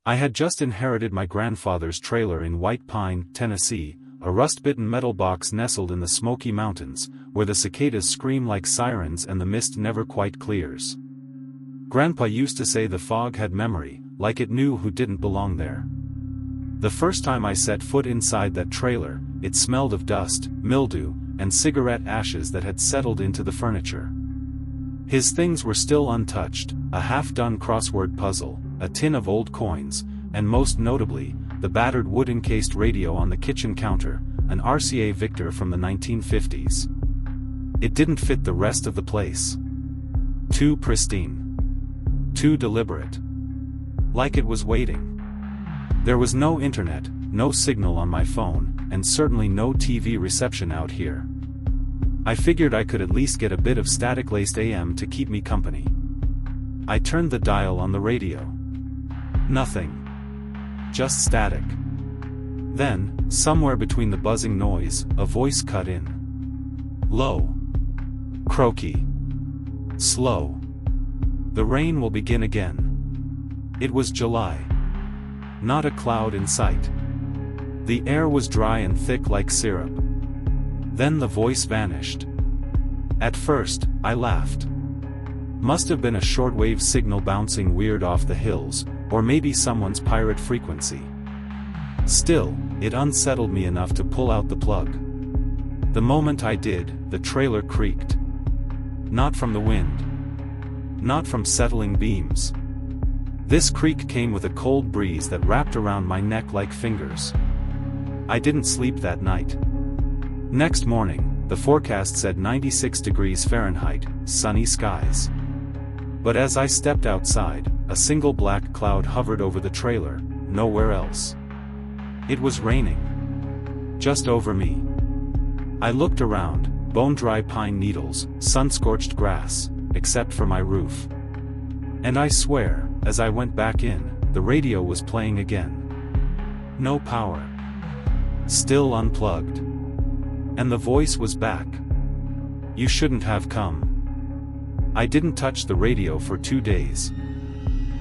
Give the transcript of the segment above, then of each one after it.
I had just inherited my grandfather's trailer in White Pine, Tennessee, a rust-bitten metal box nestled in the Smoky Mountains, where the cicadas scream like sirens and the mist never quite clears. Grandpa used to say the fog had memory, like it knew who didn't belong there. The first time I set foot inside that trailer, it smelled of dust, mildew, and cigarette ashes that had settled into the furniture. His things were still untouched, a half-done crossword puzzle, a tin of old coins, and most notably, the battered wood-encased radio on the kitchen counter, an RCA Victor from the 1950s. It didn't fit the rest of the place. Too pristine. Too deliberate. Like it was waiting. There was no internet, no signal on my phone, and certainly no TV reception out here. I figured I could at least get a bit of static-laced AM to keep me company. I turned the dial on the radio. Nothing. Just static. Then, somewhere between the buzzing noise, a voice cut in. Low. Croaky. Slow. The rain will begin again. It was July. Not a cloud in sight. The air was dry and thick like syrup. Then the voice vanished. At first, I laughed. Must have been a shortwave signal bouncing weird off the hills, or maybe someone's pirate frequency. Still, it unsettled me enough to pull out the plug. The moment I did, the trailer creaked. Not from the wind. Not from settling beams. This creak came with a cold breeze that wrapped around my neck like fingers. I didn't sleep that night. Next morning, the forecast said 96 degrees Fahrenheit, sunny skies. But as I stepped outside, a single black cloud hovered over the trailer, nowhere else. It was raining. Just over me. I looked around, bone-dry pine needles, sun-scorched grass, except for my roof. And I swear, as I went back in, the radio was playing again. No power. Still unplugged. And the voice was back. You shouldn't have come. I didn't touch the radio for 2 days.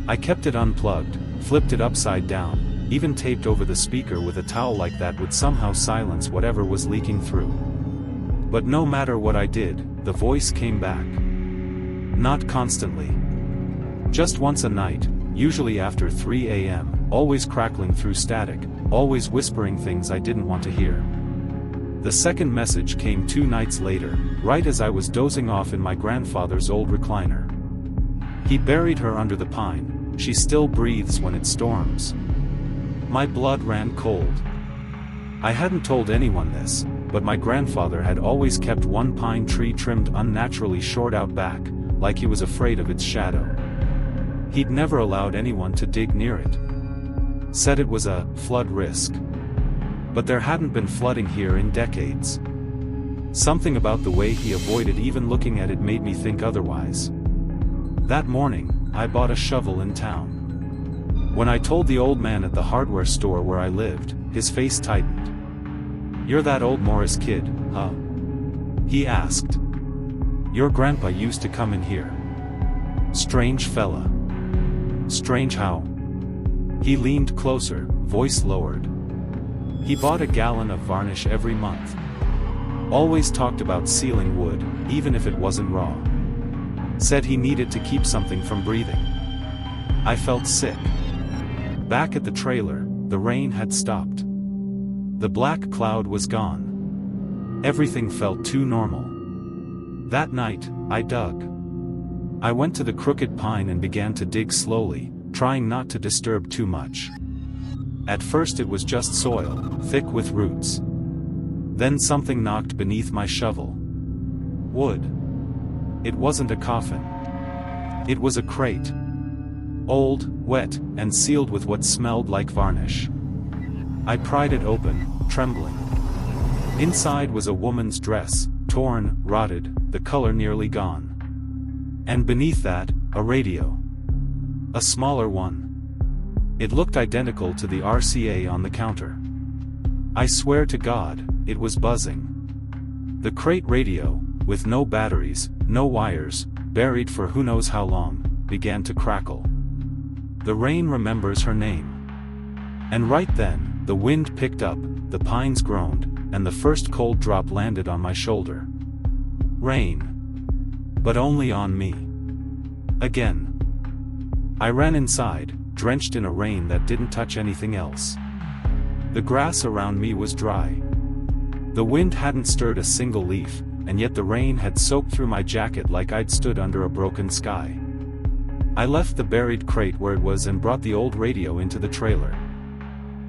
I kept it unplugged, flipped it upside down, even taped over the speaker with a towel like that would somehow silence whatever was leaking through. But no matter what I did, the voice came back. Not constantly. Just once a night, usually after 3 a.m., always crackling through static, always whispering things I didn't want to hear. The second message came 2 nights later, right as I was dozing off in my grandfather's old recliner. He buried her under the pine, she still breathes when it storms. My blood ran cold. I hadn't told anyone this, but my grandfather had always kept one pine tree trimmed unnaturally short out back, like he was afraid of its shadow. He'd never allowed anyone to dig near it. Said it was a flood risk. But there hadn't been flooding here in decades. Something about the way he avoided even looking at it made me think otherwise. That morning, I bought a shovel in town. When I told the old man at the hardware store where I lived, his face tightened. "You're that old Morris kid, huh?" he asked. "Your grandpa used to come in here." "Strange fella." "Strange how?" He leaned closer, voice lowered. "He bought a gallon of varnish every month. Always talked about sealing wood, even if it wasn't raw. Said he needed to keep something from breathing." I felt sick. Back at the trailer, the rain had stopped. The black cloud was gone. Everything felt too normal. That night, I dug. I went to the crooked pine and began to dig slowly, trying not to disturb too much. At first it was just soil, thick with roots. Then something knocked beneath my shovel. Wood. It wasn't a coffin. It was a crate. Old, wet, and sealed with what smelled like varnish. I pried it open, trembling. Inside was a woman's dress, torn, rotted, the color nearly gone. And beneath that, a radio. A smaller one. It looked identical to the RCA on the counter. I swear to God, it was buzzing. The crate radio, with no batteries, no wires, buried for who knows how long, began to crackle. The rain remembers her name. And right then, the wind picked up, the pines groaned, and the first cold drop landed on my shoulder. Rain. But only on me. Again. I ran inside, drenched in a rain that didn't touch anything else. The grass around me was dry. The wind hadn't stirred a single leaf, and yet the rain had soaked through my jacket like I'd stood under a broken sky. I left the buried crate where it was and brought the old radio into the trailer.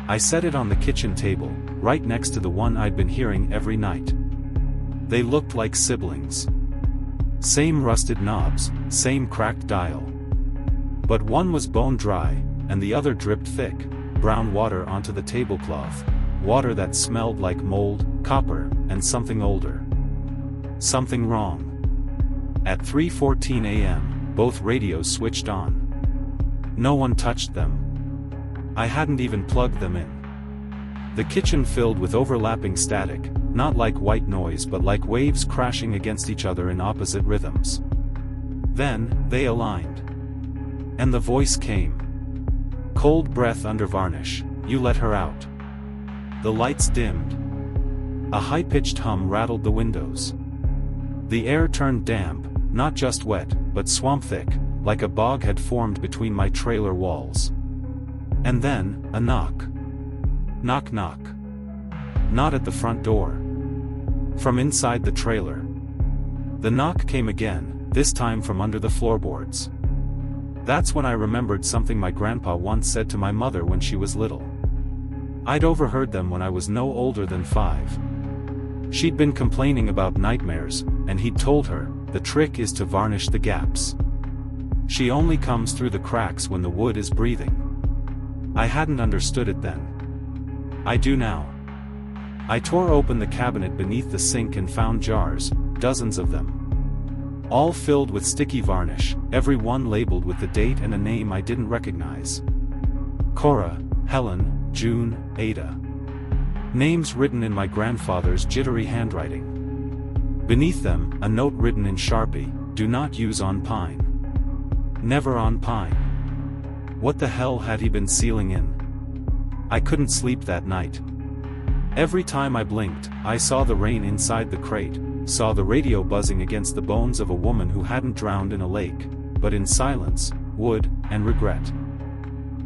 I set it on the kitchen table, right next to the one I'd been hearing every night. They looked like siblings. Same rusted knobs, same cracked dial. But one was bone dry, and the other dripped thick, brown water onto the tablecloth, water that smelled like mold, copper, and something older. Something wrong. At 3:14 a.m., both radios switched on. No one touched them. I hadn't even plugged them in. The kitchen filled with overlapping static, not like white noise but like waves crashing against each other in opposite rhythms. Then, they aligned. And the voice came. Cold breath under varnish, you let her out. The lights dimmed. A high-pitched hum rattled the windows. The air turned damp, not just wet, but swamp-thick, like a bog had formed between my trailer walls. And then, a knock. Knock knock. Not at the front door. From inside the trailer. The knock came again, this time from under the floorboards. That's when I remembered something my grandpa once said to my mother when she was little. I'd overheard them when I was no older than 5. She'd been complaining about nightmares, and he'd told her, the trick is to varnish the gaps. She only comes through the cracks when the wood is breathing. I hadn't understood it then. I do now. I tore open the cabinet beneath the sink and found jars, dozens of them. All filled with sticky varnish, every one labeled with the date and a name I didn't recognize. Cora, Helen, June, Ada. Names written in my grandfather's jittery handwriting. Beneath them, a note written in Sharpie, do not use on pine. Never on pine. What the hell had he been sealing in? I couldn't sleep that night. Every time I blinked, I saw the rain inside the crate, saw the radio buzzing against the bones of a woman who hadn't drowned in a lake, but in silence, wood, and regret.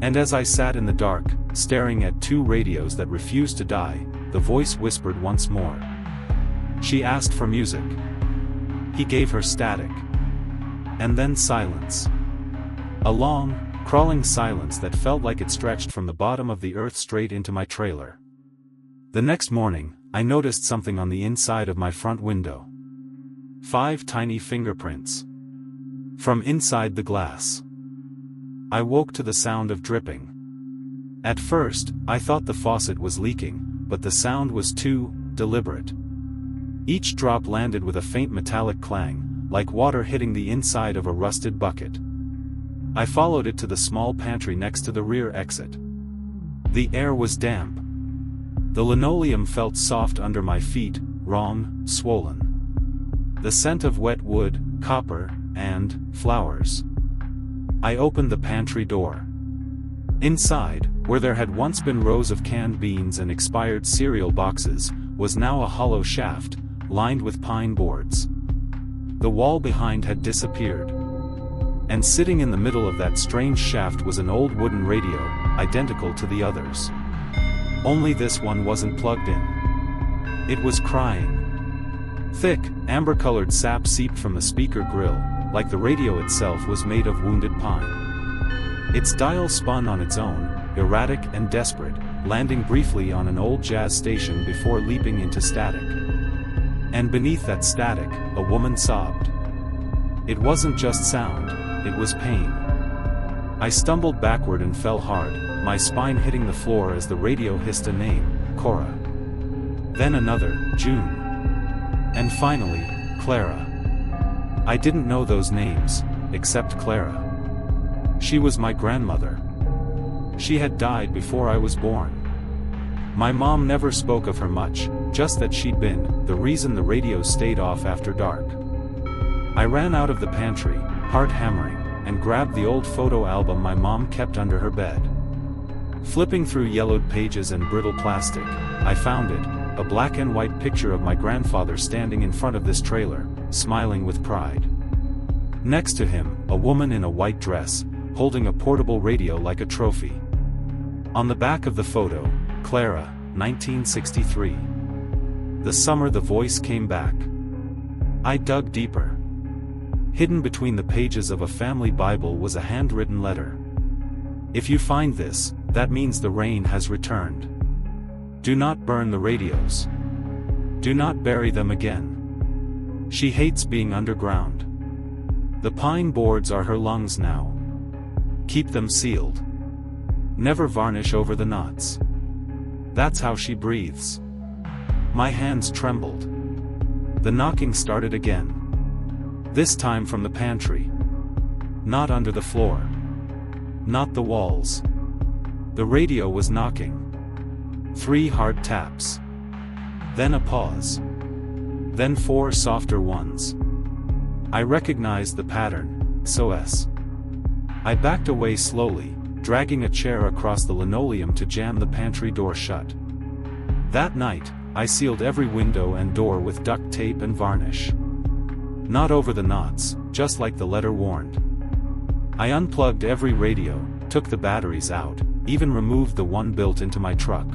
And as I sat in the dark, staring at 2 radios that refused to die, the voice whispered once more. She asked for music. He gave her static. And then silence. A long, crawling silence that felt like it stretched from the bottom of the earth straight into my trailer. The next morning, I noticed something on the inside of my front window. 5 tiny fingerprints. From inside the glass. I woke to the sound of dripping. At first, I thought the faucet was leaking, but the sound was too deliberate. Each drop landed with a faint metallic clang, like water hitting the inside of a rusted bucket. I followed it to the small pantry next to the rear exit. The air was damp. The linoleum felt soft under my feet, wrong, swollen. The scent of wet wood, copper, and flowers. I opened the pantry door. Inside, where there had once been rows of canned beans and expired cereal boxes, was now a hollow shaft, lined with pine boards. The wall behind had disappeared. And sitting in the middle of that strange shaft was an old wooden radio, identical to the others. Only this one wasn't plugged in. It was crying. Thick, amber-colored sap seeped from the speaker grill, like the radio itself was made of wounded pine. Its dial spun on its own, erratic and desperate, landing briefly on an old jazz station before leaping into static. And beneath that static, a woman sobbed. It wasn't just sound, it was pain. I stumbled backward and fell hard, my spine hitting the floor as the radio hissed a name, Cora. Then another, June. And finally, Clara. I didn't know those names, except Clara. She was my grandmother. She had died before I was born. My mom never spoke of her much, just that she'd been the reason the radio stayed off after dark. I ran out of the pantry, heart hammering, and grabbed the old photo album my mom kept under her bed. Flipping through yellowed pages and brittle plastic, I found it, a black and white picture of my grandfather standing in front of this trailer, smiling with pride. Next to him, a woman in a white dress, holding a portable radio like a trophy. On the back of the photo, Clara, 1963. The summer the voice came back. I dug deeper. Hidden between the pages of a family Bible was a handwritten letter. If you find this, that means the rain has returned. Do not burn the radios. Do not bury them again. She hates being underground. The pine boards are her lungs now. Keep them sealed. Never varnish over the knots. That's how she breathes. My hands trembled. The knocking started again. This time from the pantry. Not under the floor. Not the walls. The radio was knocking. 3 hard taps. Then a pause. Then 4 softer ones. I recognized the pattern, SOS. I backed away slowly, dragging a chair across the linoleum to jam the pantry door shut. That night, I sealed every window and door with duct tape and varnish. Not over the knots, just like the letter warned. I unplugged every radio, took the batteries out, even removed the one built into my truck.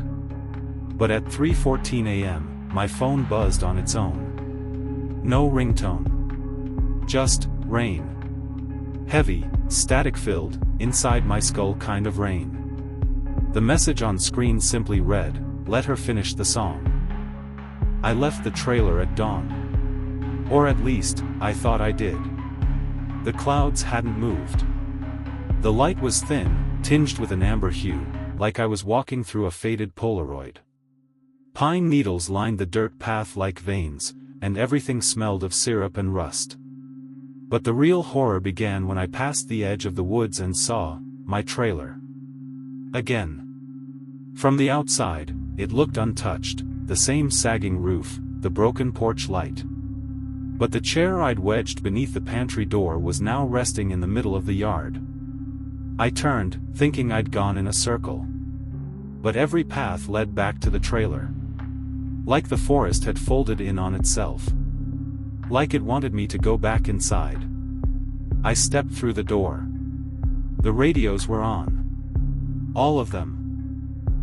But at 3:14 a.m., my phone buzzed on its own. No ringtone. Just rain. Heavy, static-filled, inside my skull kind of rain. The message on screen simply read, "Let her finish the song." I left the trailer at dawn. Or at least, I thought I did. The clouds hadn't moved. The light was thin, tinged with an amber hue, like I was walking through a faded Polaroid. Pine needles lined the dirt path like veins, and everything smelled of syrup and rust. But the real horror began when I passed the edge of the woods and saw my trailer. Again. From the outside, it looked untouched, the same sagging roof, the broken porch light. But the chair I'd wedged beneath the pantry door was now resting in the middle of the yard. I turned, thinking I'd gone in a circle. But every path led back to the trailer. Like the forest had folded in on itself. Like it wanted me to go back inside. I stepped through the door. The radios were on. All of them.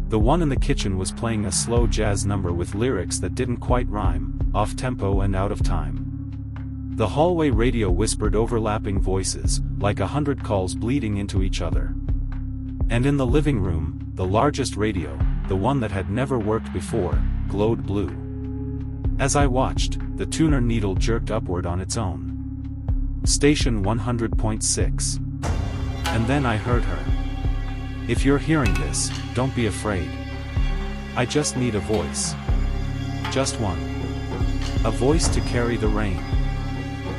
The one in the kitchen was playing a slow jazz number with lyrics that didn't quite rhyme, off-tempo and out of time. The hallway radio whispered overlapping voices, like 100 calls bleeding into each other. And in the living room, the largest radio, the one that had never worked before, glowed blue. As I watched, the tuner needle jerked upward on its own. Station 100.6. And then I heard her. If you're hearing this, don't be afraid. I just need a voice. Just one. A voice to carry the rain.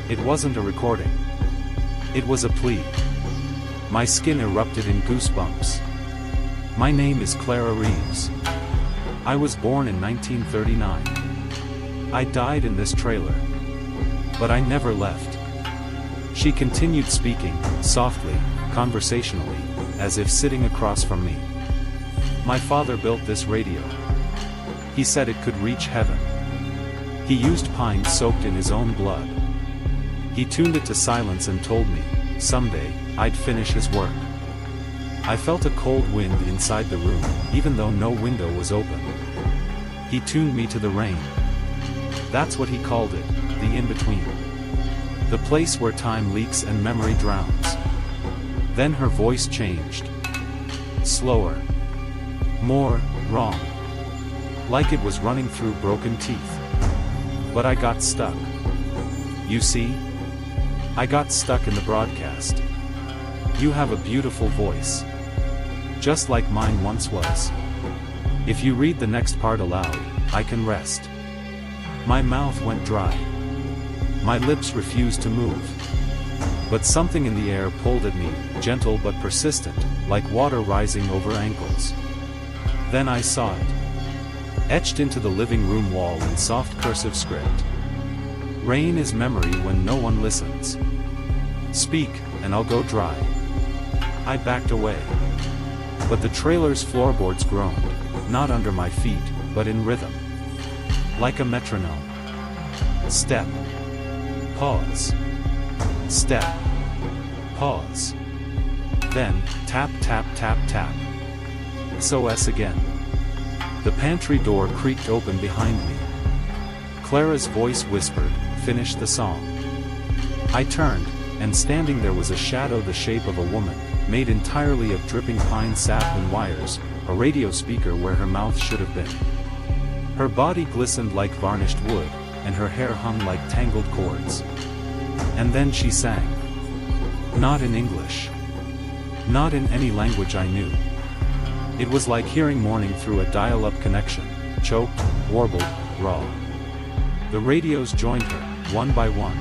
It wasn't a recording. It was a plea. My skin erupted in goosebumps. My name is Clara Reeves. I was born in 1939. I died in this trailer. But I never left. She continued speaking, softly, conversationally, as if sitting across from me. My father built this radio. He said it could reach heaven. He used pine soaked in his own blood. He tuned it to silence and told me, someday, I'd finish his work. I felt a cold wind inside the room, even though no window was open. He tuned me to the rain. That's what he called it, the in-between. The place where time leaks and memory drowns. Then her voice changed. Slower. More, wrong. Like it was running through broken teeth. But I got stuck. You see? I got stuck in the broadcast. You have a beautiful voice. Just like mine once was. If you read the next part aloud, I can rest. My mouth went dry. My lips refused to move. But something in the air pulled at me, gentle but persistent, like water rising over ankles. Then I saw it. Etched into the living room wall in soft cursive script. Rain is memory when no one listens. Speak, and I'll go dry. I backed away. But the trailer's floorboards groaned, not under my feet, but in rhythm. Like a metronome. Step. Pause. Step. Pause. Then, tap tap tap tap. SOS again. The pantry door creaked open behind me. Clara's voice whispered, "Finish the song." I turned, and standing there was a shadow the shape of a woman, made entirely of dripping pine sap and wires, a radio speaker where her mouth should have been. Her body glistened like varnished wood, and her hair hung like tangled cords. And then she sang. Not in English. Not in any language I knew. It was like hearing morning through a dial-up connection, choked, warbled, raw. The radios joined her, one by one.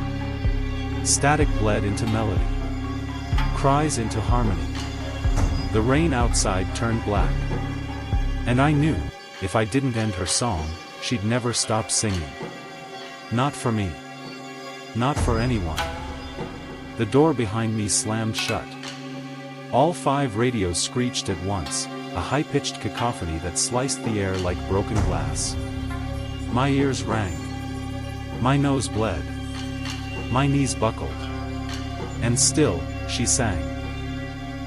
Static bled into melody. Cries into harmony. The rain outside turned black. And I knew, if I didn't end her song, she'd never stop singing. Not for me. Not for anyone. The door behind me slammed shut. All 5 radios screeched at once, a high-pitched cacophony that sliced the air like broken glass. My ears rang. My nose bled. My knees buckled. And still, she sang.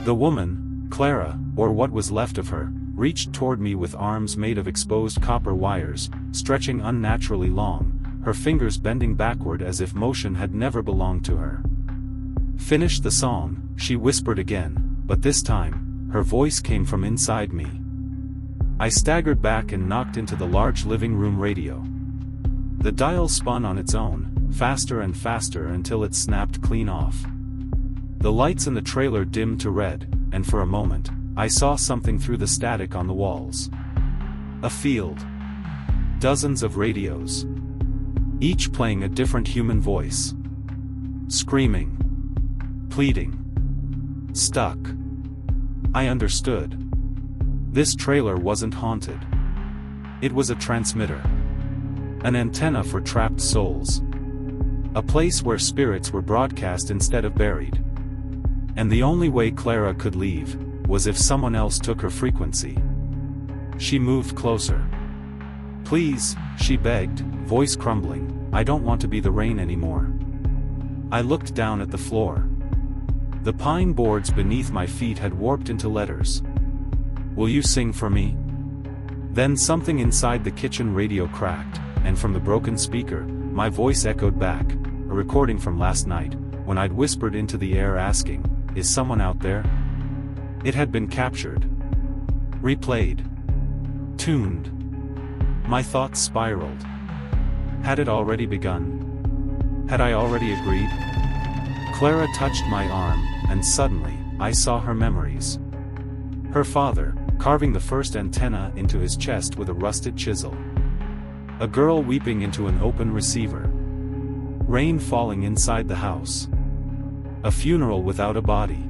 The woman, Clara, or what was left of her, reached toward me with arms made of exposed copper wires, stretching unnaturally long, her fingers bending backward as if motion had never belonged to her. Finish the song, she whispered again, but this time, her voice came from inside me. I staggered back and knocked into the large living room radio. The dial spun on its own, faster and faster until it snapped clean off. The lights in the trailer dimmed to red, and for a moment, I saw something through the static on the walls. A field. Dozens of radios. Each playing a different human voice. Screaming. Pleading. Stuck. I understood. This trailer wasn't haunted. It was a transmitter. An antenna for trapped souls. A place where spirits were broadcast instead of buried. And the only way Clara could leave was if someone else took her frequency. She moved closer. Please, she begged, voice crumbling, I don't want to be the rain anymore. I looked down at the floor. The pine boards beneath my feet had warped into letters. Will you sing for me? Then something inside the kitchen radio cracked, and from the broken speaker, my voice echoed back, a recording from last night, when I'd whispered into the air asking, is someone out there? It had been captured. Replayed. Tuned. My thoughts spiraled. Had it already begun? Had I already agreed? Clara touched my arm, and suddenly, I saw her memories. Her father, carving the first antenna into his chest with a rusted chisel. A girl weeping into an open receiver. Rain falling inside the house. A funeral without a body.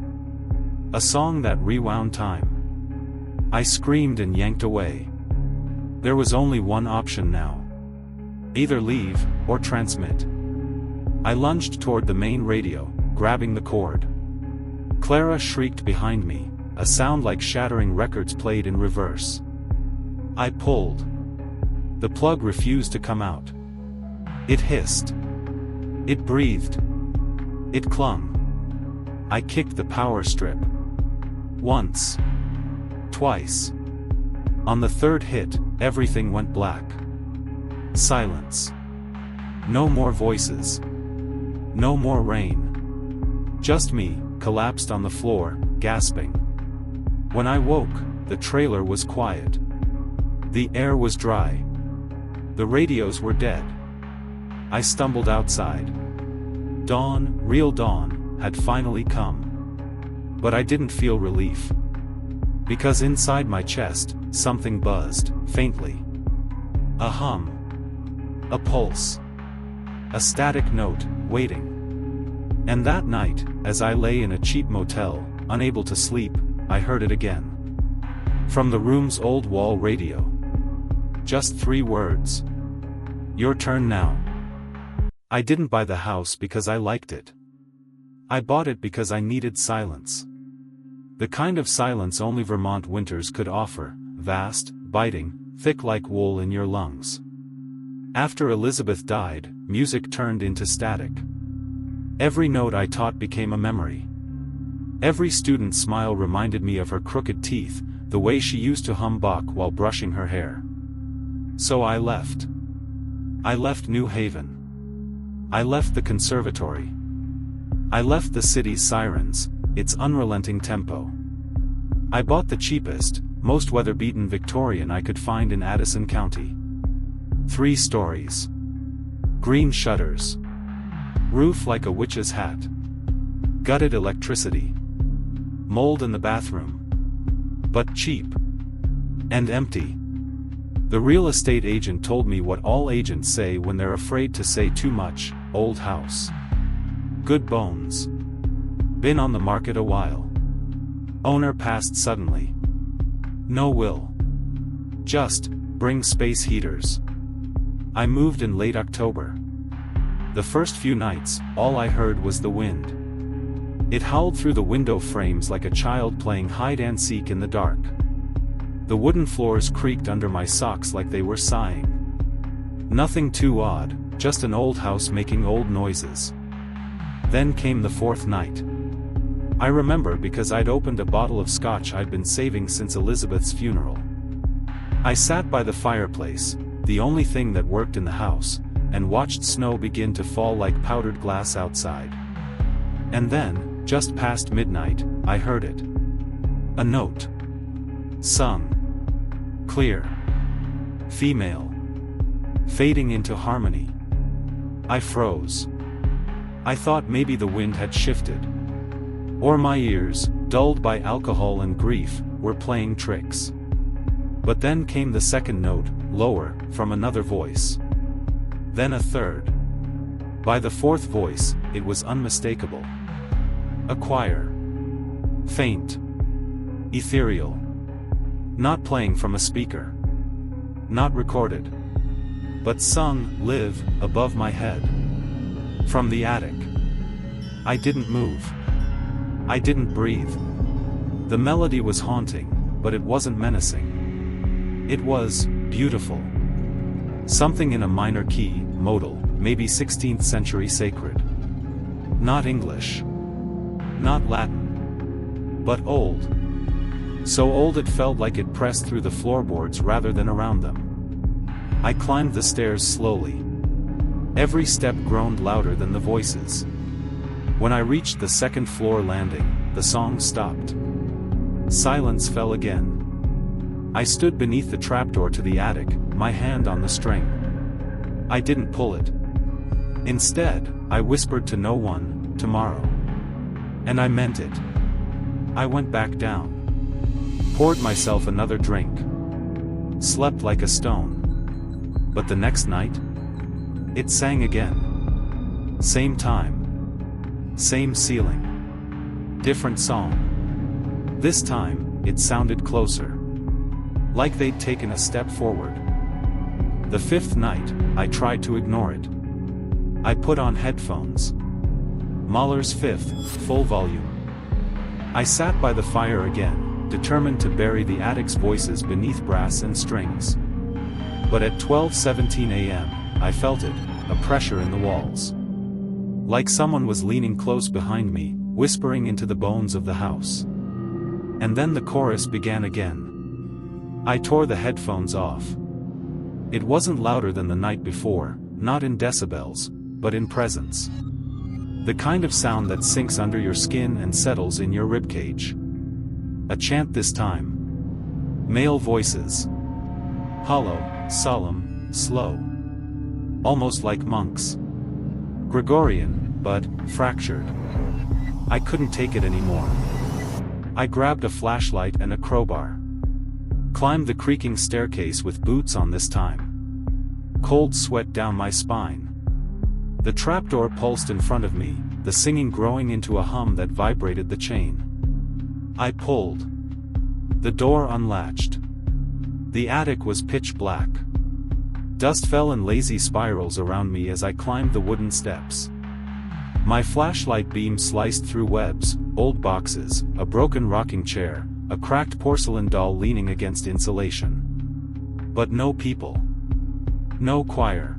A song that rewound time. I screamed and yanked away. There was only one option now. Either leave, or transmit. I lunged toward the main radio, grabbing the cord. Clara shrieked behind me, a sound like shattering records played in reverse. I pulled. The plug refused to come out. It hissed. It breathed. It clung. I kicked the power strip. Once. Twice. On the third hit, everything went black. Silence. No more voices. No more rain. Just me, collapsed on the floor, gasping. When I woke, the trailer was quiet. The air was dry. The radios were dead. I stumbled outside. Dawn, real dawn, had finally come. But I didn't feel relief. Because inside my chest, something buzzed, faintly. A hum. A pulse. A static note, waiting. And that night, as I lay in a cheap motel, unable to sleep, I heard it again. From the room's old wall radio. Just 3 words. Your turn now. I didn't buy the house because I liked it. I bought it because I needed silence. The kind of silence only Vermont winters could offer, vast, biting, thick like wool in your lungs. After Elizabeth died, music turned into static. Every note I taught became a memory. Every student's smile reminded me of her crooked teeth, the way she used to hum Bach while brushing her hair. So I left. I left New Haven. I left the conservatory. I left the city's sirens, its unrelenting tempo. I bought the cheapest, most weather-beaten Victorian I could find in Addison County. 3 stories. Green shutters. Roof like a witch's hat. Gutted electricity. Mold in the bathroom. But cheap. And empty. The real estate agent told me what all agents say when they're afraid to say too much: old house. Good bones. Been on the market a while. Owner passed suddenly. No will. Just, bring space heaters. I moved in late October. The first few nights, all I heard was the wind. It howled through the window frames like a child playing hide-and-seek in the dark. The wooden floors creaked under my socks like they were sighing. Nothing too odd, just an old house making old noises. Then came the 4th night. I remember because I'd opened a bottle of scotch I'd been saving since Elizabeth's funeral. I sat by the fireplace, the only thing that worked in the house, and watched snow begin to fall like powdered glass outside. And then, just past midnight, I heard it. A note. Sung. Clear. Female. Fading into harmony. I froze. I thought maybe the wind had shifted. Or my ears, dulled by alcohol and grief, were playing tricks. But then came the 2nd note, lower, from another voice. Then a 3rd. By the 4th voice, it was unmistakable. A choir. Faint. Ethereal. Not playing from a speaker. Not recorded. But sung, live, above my head. From the attic. I didn't move. I didn't breathe. The melody was haunting, but it wasn't menacing. It was beautiful. Something in a minor key, modal, maybe 16th century sacred. Not English. Not Latin. But old. So old it felt like it pressed through the floorboards rather than around them. I climbed the stairs slowly. Every step groaned louder than the voices. When I reached the 2nd floor landing, the song stopped. Silence fell again. I stood beneath the trapdoor to the attic, my hand on the string. I didn't pull it. Instead, I whispered to no one, tomorrow. And I meant it. I went back down. Poured myself another drink. Slept like a stone. But the next night? It sang again. Same time. Same ceiling. Different song. This time, it sounded closer. Like they'd taken a step forward. The 5th night, I tried to ignore it. I put on headphones. Mahler's 5th, full volume. I sat by the fire again, determined to bury the attic's voices beneath brass and strings. But at 12:17 a.m., I felt it, a pressure in the walls. Like someone was leaning close behind me, whispering into the bones of the house. And then the chorus began again. I tore the headphones off. It wasn't louder than the night before, not in decibels, but in presence. The kind of sound that sinks under your skin and settles in your ribcage. A chant this time. Male voices. Hollow, solemn, slow. Almost like monks. Gregorian, but fractured. I couldn't take it anymore. I grabbed a flashlight and a crowbar. Climbed the creaking staircase with boots on this time. Cold sweat down my spine. The trapdoor pulsed in front of me, the singing growing into a hum that vibrated the chain. I pulled. The door unlatched. The attic was pitch black. Dust fell in lazy spirals around me as I climbed the wooden steps. My flashlight beam sliced through webs, old boxes, a broken rocking chair, a cracked porcelain doll leaning against insulation. But no people. No choir.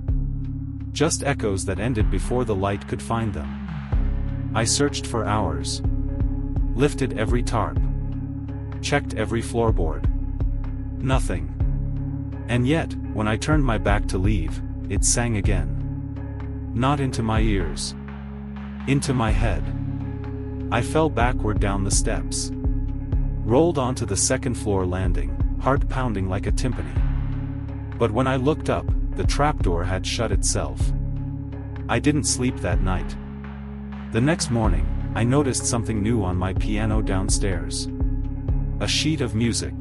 Just echoes that ended before the light could find them. I searched for hours. Lifted every tarp. Checked every floorboard. Nothing. And yet, when I turned my back to leave, it sang again. Not into my ears. Into my head. I fell backward down the steps. Rolled onto the second-floor landing, heart pounding like a timpani. But when I looked up, the trapdoor had shut itself. I didn't sleep that night. The next morning, I noticed something new on my piano downstairs. A sheet of music.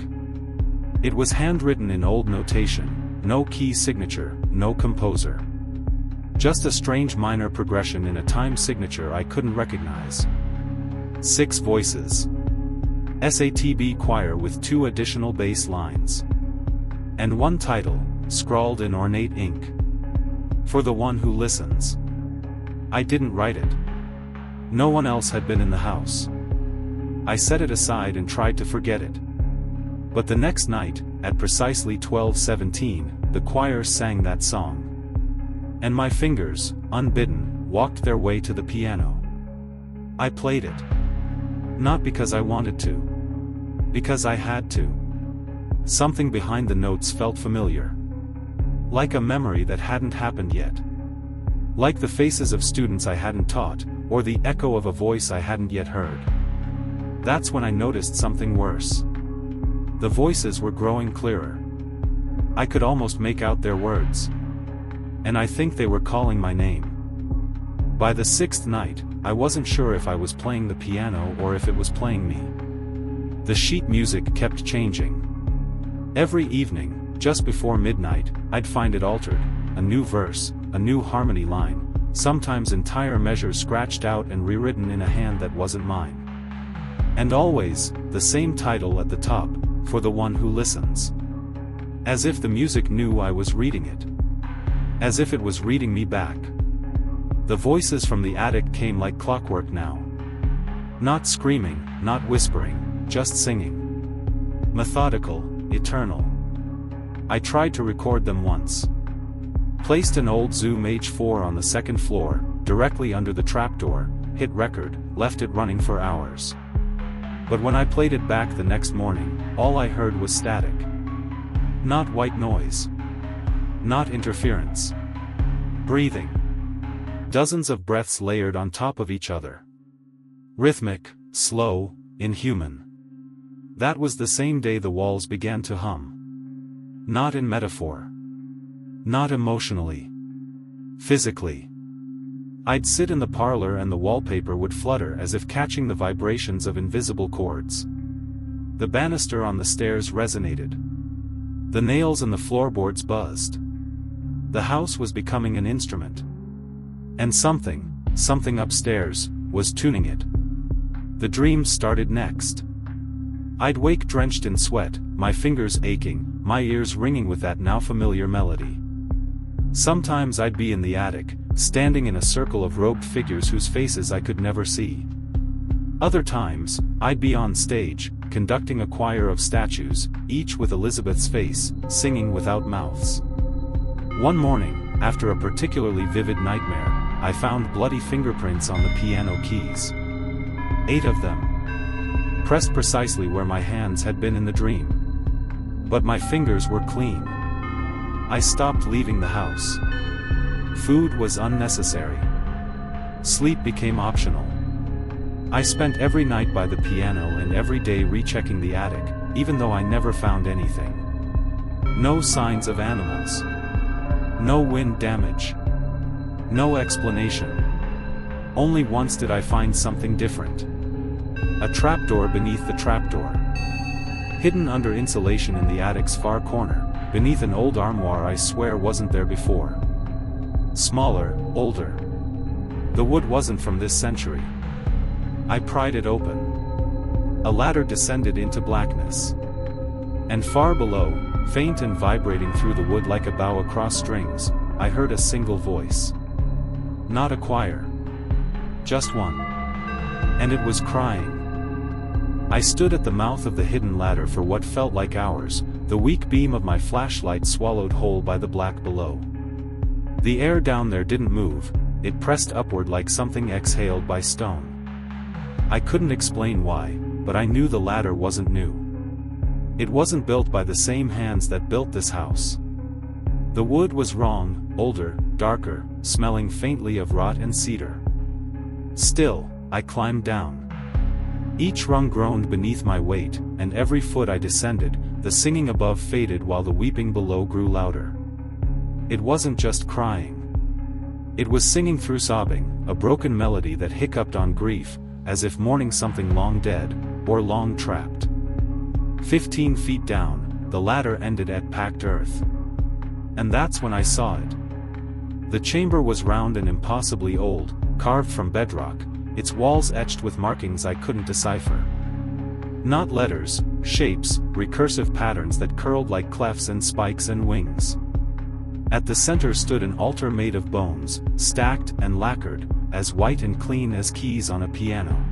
It was handwritten in old notation, no key signature, no composer. Just a strange minor progression in a time signature I couldn't recognize. 6 voices. SATB choir with 2 additional bass lines. And one title, scrawled in ornate ink. For the one who listens. I didn't write it. No one else had been in the house. I set it aside and tried to forget it. But the next night, at precisely 12:17, the choir sang that song. And my fingers, unbidden, walked their way to the piano. I played it. Not because I wanted to. Because I had to. Something behind the notes felt familiar. Like a memory that hadn't happened yet. Like the faces of students I hadn't taught, or the echo of a voice I hadn't yet heard. That's when I noticed something worse. The voices were growing clearer. I could almost make out their words. And I think they were calling my name. By the 6th night, I wasn't sure if I was playing the piano or if it was playing me. The sheet music kept changing. Every evening, just before midnight, I'd find it altered, a new verse, a new harmony line, sometimes entire measures scratched out and rewritten in a hand that wasn't mine. And always, the same title at the top, for the one who listens. As if the music knew I was reading it. As if it was reading me back. The voices from the attic came like clockwork now. Not screaming, not whispering, just singing. Methodical, eternal. I tried to record them once. Placed an old Zoom H4 on the second floor, directly under the trapdoor, hit record, left it running for hours. But when I played it back the next morning, all I heard was static. Not white noise. Not interference. Breathing. Dozens of breaths layered on top of each other. Rhythmic, slow, inhuman. That was the same day the walls began to hum. Not in metaphor. Not emotionally. Physically. I'd sit in the parlor and the wallpaper would flutter as if catching the vibrations of invisible chords. The banister on the stairs resonated. The nails in the floorboards buzzed. The house was becoming an instrument. And something upstairs, was tuning it. The dreams started next. I'd wake drenched in sweat, my fingers aching, my ears ringing with that now familiar melody. Sometimes I'd be in the attic, standing in a circle of robed figures whose faces I could never see. Other times, I'd be on stage, conducting a choir of statues, each with Elizabeth's face, singing without mouths. One morning, after a particularly vivid nightmare, I found bloody fingerprints on the piano keys. 8 of them. Pressed precisely where my hands had been in the dream. But my fingers were clean. I stopped leaving the house. Food was unnecessary. Sleep became optional. I spent every night by the piano and every day rechecking the attic, even though I never found anything. No signs of animals. No wind damage. No explanation. Only once did I find something different. A trapdoor beneath the trapdoor. Hidden under insulation in the attic's far corner, beneath an old armoire I swear wasn't there before. Smaller, older. The wood wasn't from this century. I pried it open. A ladder descended into blackness. And far below, faint and vibrating through the wood like a bow across strings, I heard a single voice. Not a choir. just one. And it was crying. I stood at the mouth of the hidden ladder for what felt like hours, the weak beam of my flashlight swallowed whole by the black below. The air down there didn't move, it pressed upward like something exhaled by stone. I couldn't explain why, but I knew the ladder wasn't new. It wasn't built by the same hands that built this house. The wood was wrong, older, darker, smelling faintly of rot and cedar. Still, I climbed down. Each rung groaned beneath my weight, and every foot I descended, the singing above faded while the weeping below grew louder. It wasn't just crying. It was singing through sobbing, a broken melody that hiccuped on grief, as if mourning something long dead, or long trapped. 15 feet down, the ladder ended at packed earth. And that's when I saw it. The chamber was round and impossibly old, carved from bedrock, its walls etched with markings I couldn't decipher. Not letters, shapes, recursive patterns that curled like clefts and spikes and wings. At the center stood an altar made of bones, stacked and lacquered, as white and clean as keys on a piano.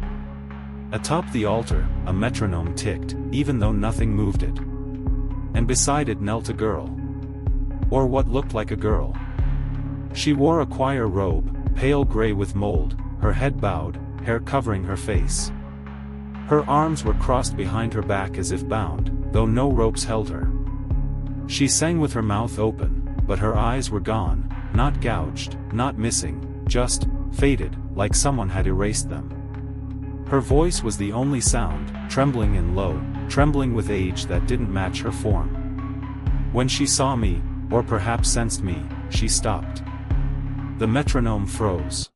Atop the altar, a metronome ticked, even though nothing moved it. And beside it knelt a girl. Or what looked like a girl. She wore a choir robe, pale gray with mold, her head bowed, hair covering her face. Her arms were crossed behind her back as if bound, though no ropes held her. She sang with her mouth open, but her eyes were gone, not gouged, not missing, just faded, like someone had erased them. Her voice was the only sound, trembling and low, trembling with age that didn't match her form. When she saw me, or perhaps sensed me, she stopped. The metronome froze.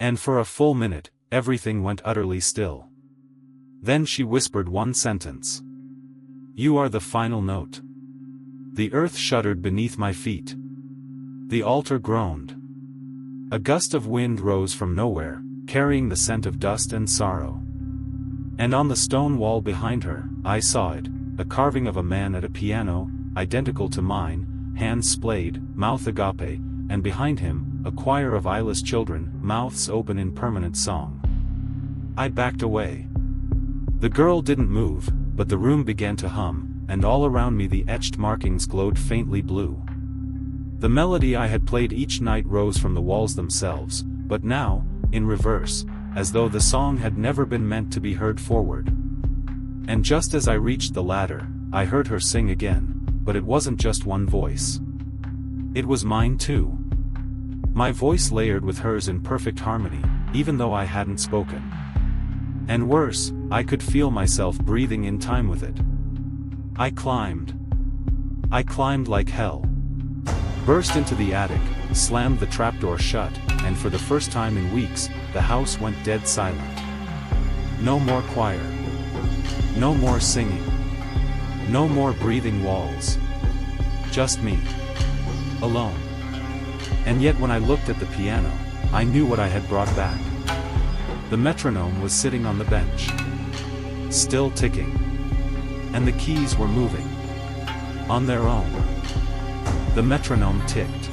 And for a full minute, everything went utterly still. Then she whispered one sentence. "You are the final note." The earth shuddered beneath my feet. The altar groaned. A gust of wind rose from nowhere, carrying the scent of dust and sorrow. And on the stone wall behind her, I saw it, a carving of a man at a piano, identical to mine, hands splayed, mouth agape, and behind him, a choir of eyeless children, mouths open in permanent song. I backed away. The girl didn't move, but the room began to hum, and all around me the etched markings glowed faintly blue. The melody I had played each night rose from the walls themselves, but now, in reverse, as though the song had never been meant to be heard forward. And just as I reached the ladder, I heard her sing again, but it wasn't just one voice. It was mine too. My voice layered with hers in perfect harmony, even though I hadn't spoken. And worse, I could feel myself breathing in time with it. I climbed. I climbed like hell. Burst into the attic, slammed the trapdoor shut, and for the first time in weeks, the house went dead silent. No more choir. No more singing. No more breathing walls. Just me. Alone. And yet when I looked at the piano, I knew what I had brought back. The metronome was sitting on the bench. Still ticking. And the keys were moving. On their own. The metronome ticked.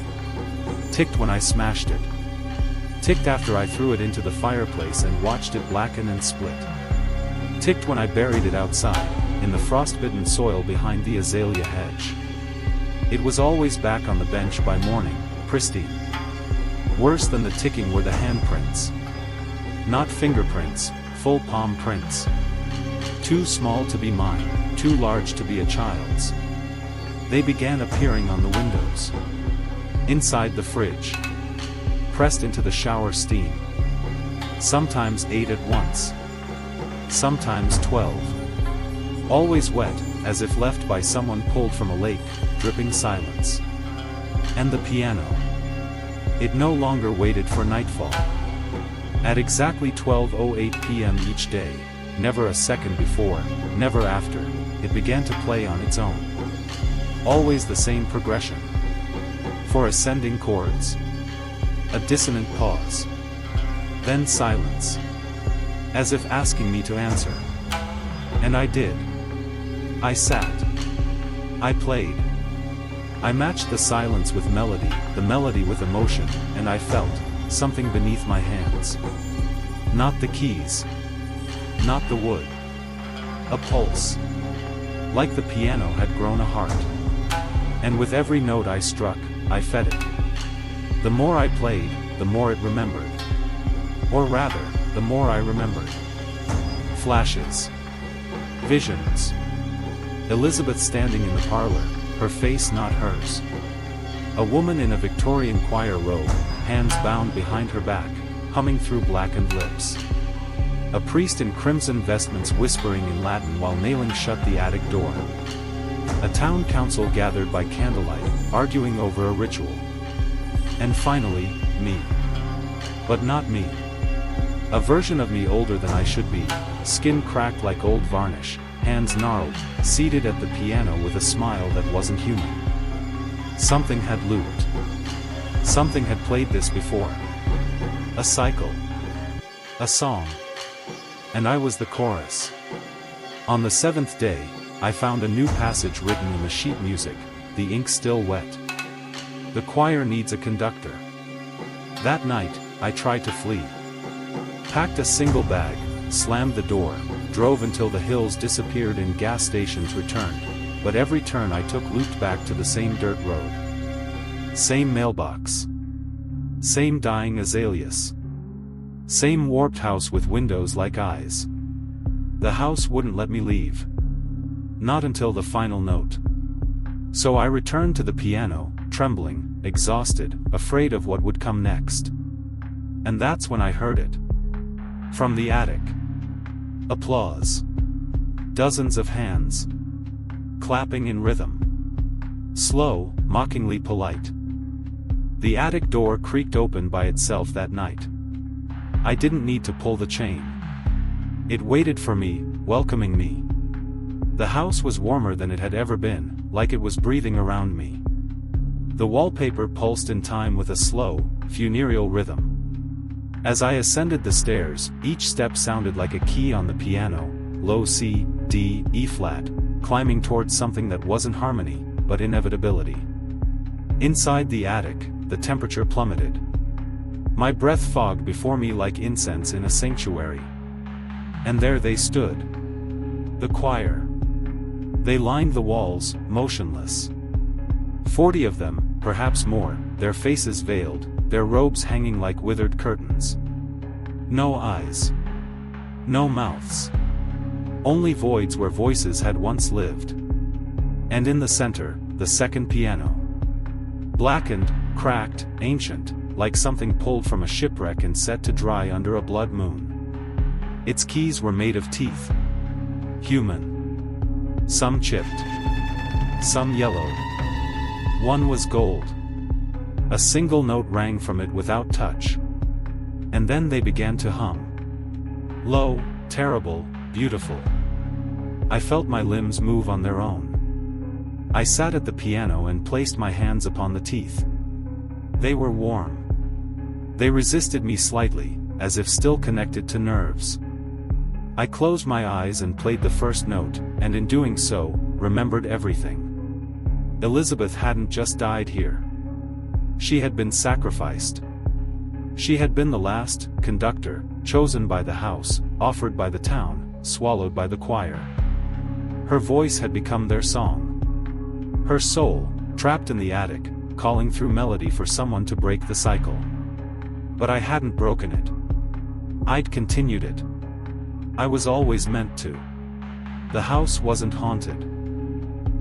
Ticked when I smashed it. Ticked after I threw it into the fireplace and watched it blacken and split. Ticked when I buried it outside, in the frostbitten soil behind the azalea hedge. It was always back on the bench by morning, pristine. Worse than the ticking were the handprints. Not fingerprints, full palm prints. Too small to be mine, too large to be a child's. They began appearing on the windows. Inside the fridge. Pressed into the shower steam. Sometimes 8 at once. Sometimes 12. Always wet, as if left by someone pulled from a lake, dripping silence. And the piano. It no longer waited for nightfall. At exactly 12:08 p.m. each day, never a second before, never after, it began to play on its own. Always the same progression. 4 ascending chords. A dissonant pause. Then silence. As if asking me to answer. And I did. I sat. I played. I matched the silence with melody, the melody with emotion, and I felt, something beneath my hands. Not the keys. Not the wood. A pulse. Like the piano had grown a heart. And with every note I struck, I fed it. The more I played, the more it remembered. Or rather, the more I remembered. Flashes. Visions. Elizabeth standing in the parlor, her face not hers. A woman in a Victorian choir robe, hands bound behind her back, humming through blackened lips. A priest in crimson vestments whispering in Latin while nailing shut the attic door. A town council gathered by candlelight, arguing over a ritual. And finally, me. But not me. A version of me older than I should be, skin cracked like old varnish, hands gnarled, seated at the piano with a smile that wasn't human. Something had looped. Something had played this before. A cycle. A song. And I was the chorus. On the seventh day, I found a new passage written in the sheet music, the ink still wet. The choir needs a conductor. That night, I tried to flee. Packed a single bag, slammed the door, drove until the hills disappeared and gas stations returned, but every turn I took looped back to the same dirt road. Same mailbox. Same dying azaleas. Same warped house with windows like eyes. The house wouldn't let me leave. Not until the final note. So I returned to the piano, trembling, exhausted, afraid of what would come next. And that's when I heard it. From the attic. Applause. Dozens of hands. Clapping in rhythm. Slow, mockingly polite. The attic door creaked open by itself that night. I didn't need to pull the chain. It waited for me, welcoming me. The house was warmer than it had ever been, like it was breathing around me. The wallpaper pulsed in time with a slow, funereal rhythm. As I ascended the stairs, each step sounded like a key on the piano, low C, D, E flat, climbing towards something that wasn't harmony, but inevitability. Inside the attic, the temperature plummeted. My breath fogged before me like incense in a sanctuary. And there they stood. The choir. They lined the walls, motionless. 40 of them, perhaps more, their faces veiled, their robes hanging like withered curtains. No eyes. No mouths. Only voids where voices had once lived. And in the center, the second piano. Blackened, cracked, ancient, like something pulled from a shipwreck and set to dry under a blood moon. Its keys were made of teeth. Human. Some chipped. Some yellowed. One was gold. A single note rang from it without touch. And then they began to hum. Low, terrible, beautiful. I felt my limbs move on their own. I sat at the piano and placed my hands upon the teeth. They were warm. They resisted me slightly, as if still connected to nerves. I closed my eyes and played the first note, and in doing so, remembered everything. Elizabeth hadn't just died here. She had been sacrificed. She had been the last conductor, chosen by the house, offered by the town, swallowed by the choir. Her voice had become their song. Her soul, trapped in the attic, calling through melody for someone to break the cycle. But I hadn't broken it. I'd continued it. I was always meant to. The house wasn't haunted.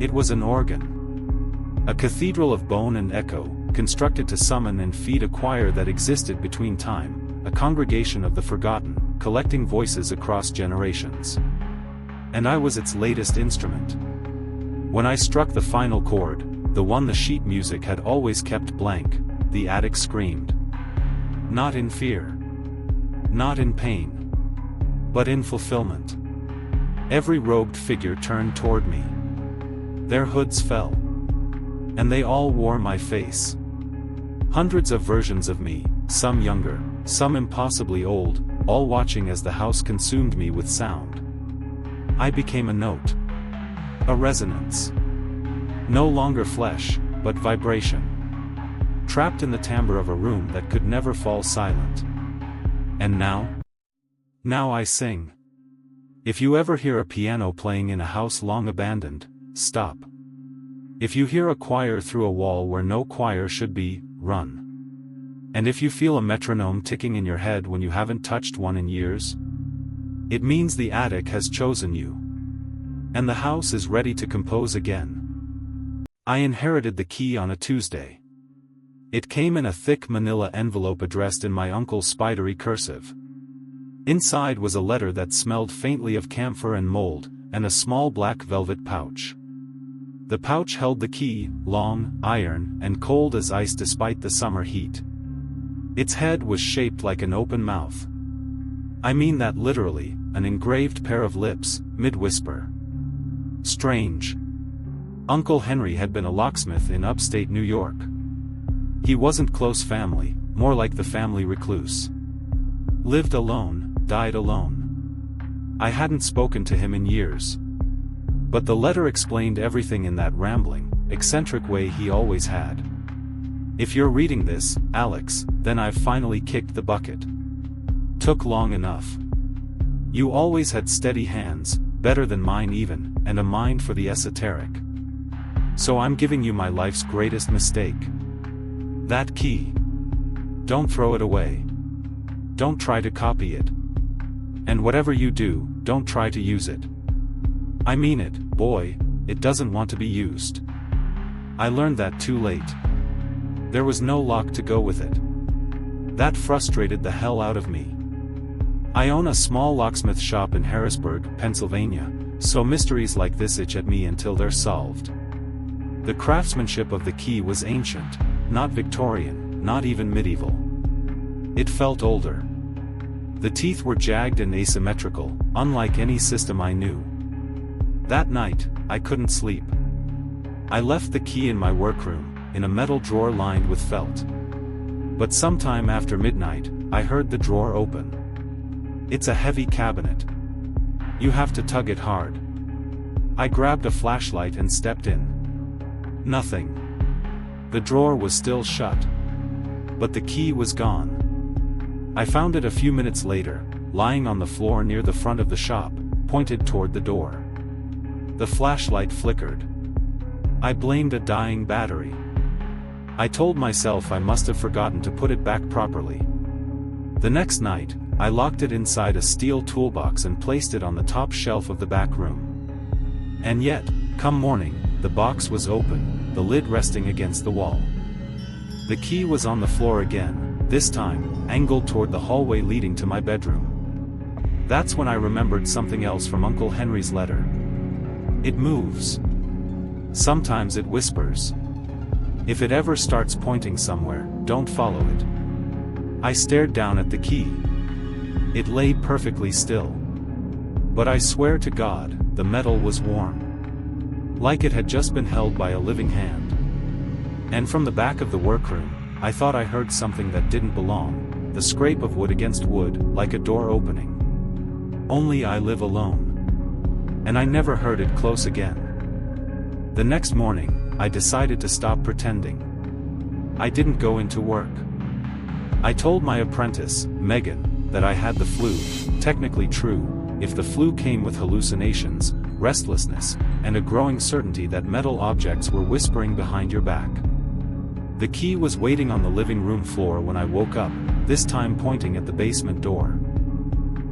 It was an organ. A cathedral of bone and echo, constructed to summon and feed a choir that existed between time, a congregation of the forgotten, collecting voices across generations. And I was its latest instrument. When I struck the final chord, the one the sheet music had always kept blank, the attic screamed. Not in fear. Not in pain. But in fulfillment. Every robed figure turned toward me. Their hoods fell. And they all wore my face. Hundreds of versions of me, some younger, some impossibly old, all watching as the house consumed me with sound. I became a note. A resonance. No longer flesh, but vibration. trapped in the timbre of a room that could never fall silent. And now? Now I sing. If you ever hear a piano playing in a house long abandoned, stop. If you hear a choir through a wall where no choir should be, run. And if you feel a metronome ticking in your head when you haven't touched one in years, it means the attic has chosen you. And the house is ready to compose again. I inherited the key on a Tuesday. It came in a thick manila envelope addressed in my uncle's spidery cursive. Inside was a letter that smelled faintly of camphor and mold, and a small black velvet pouch. The pouch held the key, long, iron, and cold as ice despite the summer heat. Its head was shaped like an open mouth. I mean that literally, an engraved pair of lips, mid-whisper. Strange. Uncle Henry had been a locksmith in upstate New York. He wasn't close family, more like the family recluse. Lived alone, died alone. I hadn't spoken to him in years. But the letter explained everything in that rambling, eccentric way he always had. If you're reading this, Alex, then I've finally kicked the bucket. Took long enough. You always had steady hands, better than mine even, and a mind for the esoteric. So I'm giving you my life's greatest mistake. That key. Don't throw it away. Don't try to copy it. And whatever you do, don't try to use it. I mean it, boy, it doesn't want to be used. I learned that too late. There was no lock to go with it. That frustrated the hell out of me. I own a small locksmith shop in Harrisburg, Pennsylvania, so mysteries like this itch at me until they're solved. The craftsmanship of the key was ancient, not Victorian, not even medieval. It felt older. The teeth were jagged and asymmetrical, unlike any system I knew. That night, I couldn't sleep. I left the key in my workroom, in a metal drawer lined with felt. But sometime after midnight, I heard the drawer open. It's a heavy cabinet. You have to tug it hard. I grabbed a flashlight and stepped in. Nothing. The drawer was still shut. But the key was gone. I found it a few minutes later, lying on the floor near the front of the shop, pointed toward the door. The flashlight flickered. I blamed a dying battery. I told myself I must have forgotten to put it back properly. The next night, I locked it inside a steel toolbox and placed it on the top shelf of the back room. And yet, come morning, the box was open, the lid resting against the wall. The key was on the floor again, this time, angled toward the hallway leading to my bedroom. That's when I remembered something else from Uncle Henry's letter. It moves. Sometimes it whispers. If it ever starts pointing somewhere, don't follow it. I stared down at the key. It lay perfectly still. But I swear to God, the metal was warm. Like it had just been held by a living hand. And from the back of the workroom, I thought I heard something that didn't belong, the scrape of wood against wood, like a door opening. Only I live alone. And I never heard it close again. The next morning, I decided to stop pretending. I didn't go into work. I told my apprentice, Megan, that I had the flu, technically true, if the flu came with hallucinations, restlessness, and a growing certainty that metal objects were whispering behind your back. The key was waiting on the living room floor when I woke up, this time pointing at the basement door.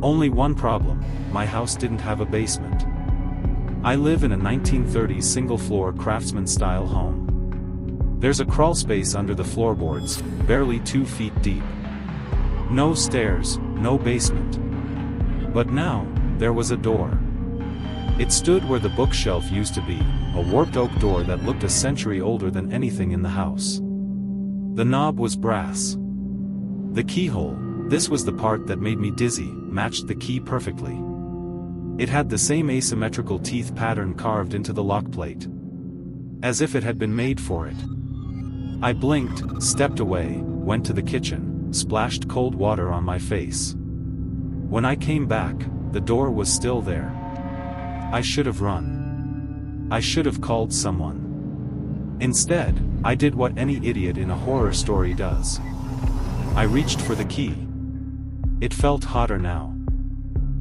Only one problem, my house didn't have a basement. I live in a 1930s single-floor craftsman-style home. There's a crawlspace under the floorboards, barely 2 feet deep. No stairs, no basement. But now, there was a door. It stood where the bookshelf used to be, a warped oak door that looked a century older than anything in the house. The knob was brass. The keyhole, this was the part that made me dizzy, matched the key perfectly. It had the same asymmetrical teeth pattern carved into the lock plate. As if it had been made for it. I blinked, stepped away, went to the kitchen, splashed cold water on my face. When I came back, the door was still there. I should have run. I should have called someone. Instead, I did what any idiot in a horror story does. I reached for the key. It felt hotter now.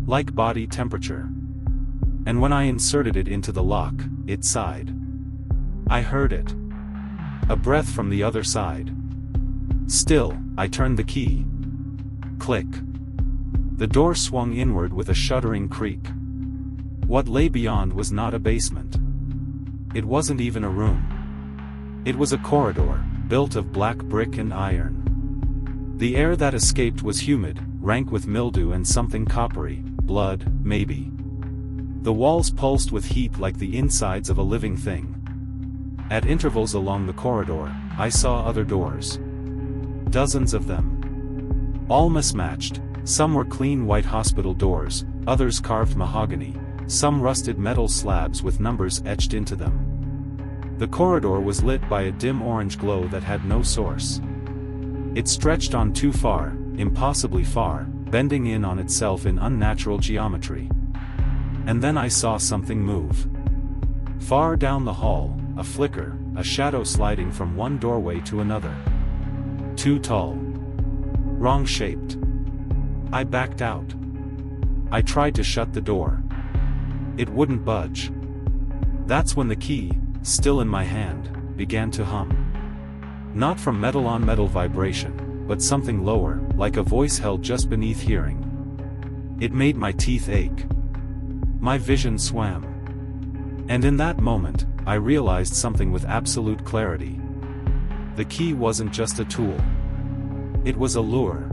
Like body temperature. And when I inserted it into the lock, it sighed. I heard it. A breath from the other side. Still, I turned the key. Click. The door swung inward with a shuddering creak. What lay beyond was not a basement. It wasn't even a room. It was a corridor, built of black brick and iron. The air that escaped was humid, rank with mildew and something coppery, blood, maybe. The walls pulsed with heat like the insides of a living thing. At intervals along the corridor, I saw other doors. Dozens of them. All mismatched, some were clean white hospital doors, others carved mahogany, some rusted metal slabs with numbers etched into them. The corridor was lit by a dim orange glow that had no source. It stretched on too far, impossibly far, bending in on itself in unnatural geometry. And then I saw something move. Far down the hall, a flicker, a shadow sliding from one doorway to another. Too tall. Wrong-shaped. I backed out. I tried to shut the door. It wouldn't budge. That's when the key, still in my hand, began to hum. Not from metal-on-metal vibration, but something lower, like a voice held just beneath hearing. It made my teeth ache. My vision swam. And in that moment, I realized something with absolute clarity. The key wasn't just a tool. It was a lure.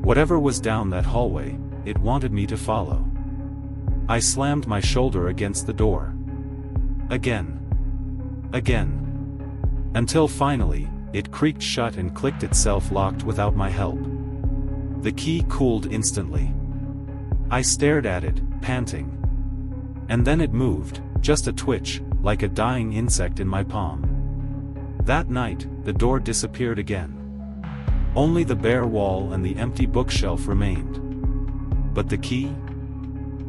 Whatever was down that hallway, it wanted me to follow. I slammed my shoulder against the door. Again. Again. Until finally, it creaked shut and clicked itself locked without my help. The key cooled instantly. I stared at it, panting. And then it moved, just a twitch, like a dying insect in my palm. That night, the door disappeared again. Only the bare wall and the empty bookshelf remained. But the key?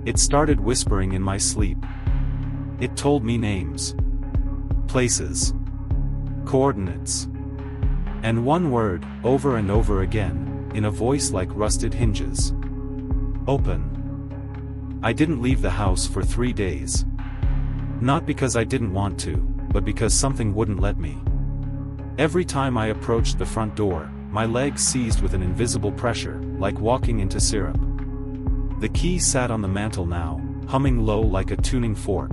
It started whispering in my sleep. It told me names. Places. Coordinates. And one word, over and over again, in a voice like rusted hinges. Open. I didn't leave the house for 3 days. Not because I didn't want to, but because something wouldn't let me. Every time I approached the front door, my legs seized with an invisible pressure, like walking into syrup. The key sat on the mantel now, humming low like a tuning fork.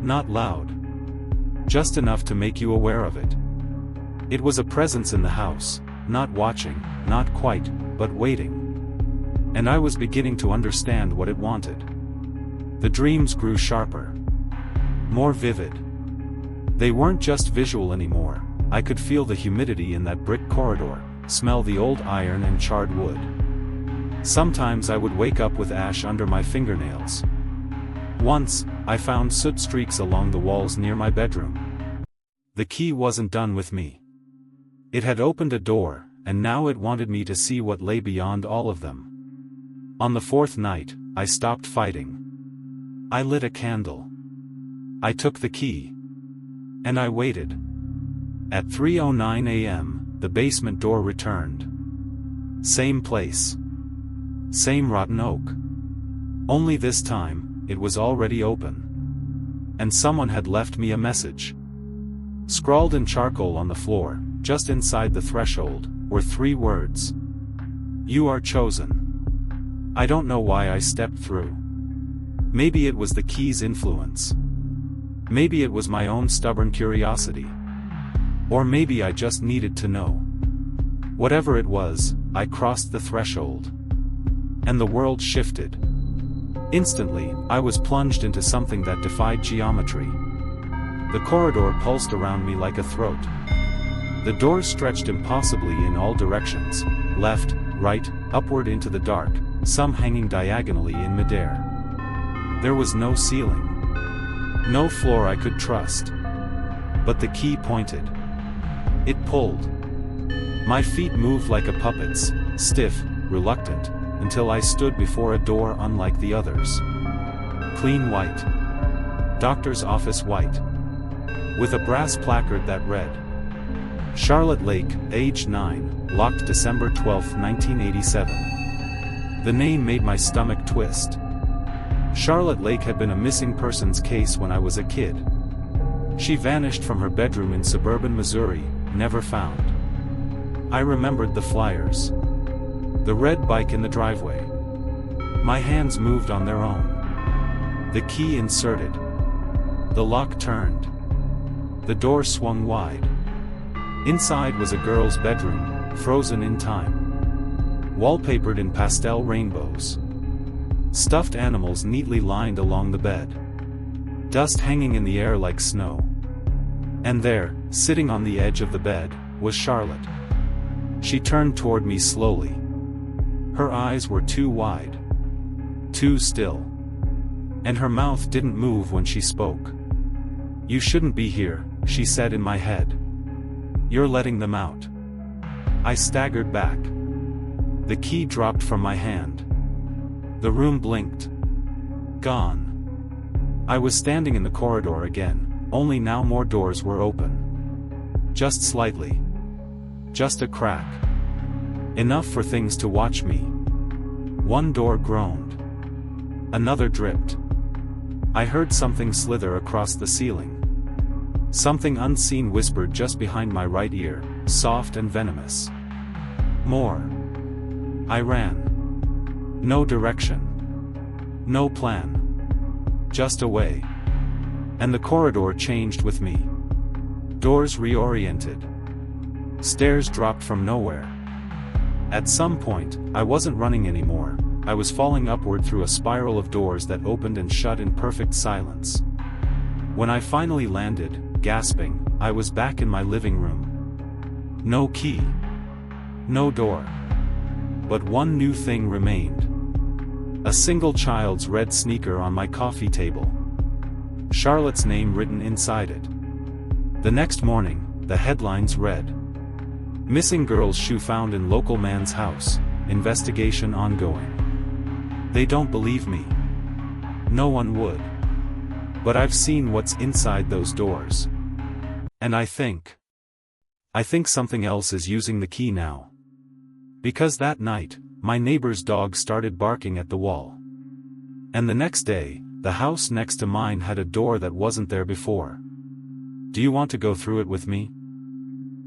Not loud. Just enough to make you aware of it. It was a presence in the house, not watching, not quite, but waiting. And I was beginning to understand what it wanted. The dreams grew sharper. More vivid. They weren't just visual anymore. I could feel the humidity in that brick corridor, smell the old iron and charred wood. Sometimes I would wake up with ash under my fingernails. Once, I found soot streaks along the walls near my bedroom. The key wasn't done with me. It had opened a door, and now it wanted me to see what lay beyond all of them. On the 4th night, I stopped fighting. I lit a candle. I took the key. And I waited. At 3:09 a.m., the basement door returned. Same place. Same rotten oak. Only this time, it was already open. And someone had left me a message. Scrawled in charcoal on the floor, just inside the threshold, were 3 words. You are chosen. I don't know why I stepped through. Maybe it was the key's influence. Maybe it was my own stubborn curiosity. Or maybe I just needed to know. Whatever it was, I crossed the threshold. And the world shifted. Instantly, I was plunged into something that defied geometry. The corridor pulsed around me like a throat. The doors stretched impossibly in all directions, left, right, upward into the dark, some hanging diagonally in midair. There was no ceiling. No floor I could trust. But the key pointed. It pulled. My feet moved like a puppet's, stiff, reluctant, until I stood before a door unlike the others. Clean white. Doctor's office white. with a brass placard that read, Charlotte Lake, age 9, locked December 12, 1987. The name made my stomach twist. Charlotte Lake had been a missing persons case when I was a kid. She vanished from her bedroom in suburban Missouri, never found. I remembered the flyers. The red bike in the driveway. My hands moved on their own. The key inserted. The lock turned. The door swung wide. Inside was a girl's bedroom, frozen in time. Wallpapered in pastel rainbows. Stuffed animals neatly lined along the bed. Dust hanging in the air like snow. And there, sitting on the edge of the bed, was Charlotte. She turned toward me slowly. Her eyes were too wide. Too still. And her mouth didn't move when she spoke. You shouldn't be here, she said in my head. You're letting them out. I staggered back. The key dropped from my hand. The room blinked. Gone. I was standing in the corridor again, only now more doors were open. Just slightly. Just a crack. Enough for things to watch me. One door groaned. Another dripped. I heard something slither across the ceiling. Something unseen whispered just behind my right ear, soft and venomous. More. I ran. No direction. No plan. Just away. And the corridor changed with me. Doors reoriented. Stairs dropped from nowhere. At some point, I wasn't running anymore, I was falling upward through a spiral of doors that opened and shut in perfect silence. When I finally landed, gasping, I was back in my living room. No key. No door. But one new thing remained. A single child's red sneaker on my coffee table. Charlotte's name written inside it. The next morning, the headlines read, Missing girl's shoe found in local man's house, investigation ongoing. They don't believe me. No one would. But I've seen what's inside those doors. And I think something else is using the key now. Because that night, my neighbor's dog started barking at the wall. And the next day, the house next to mine had a door that wasn't there before. Do you want to go through it with me?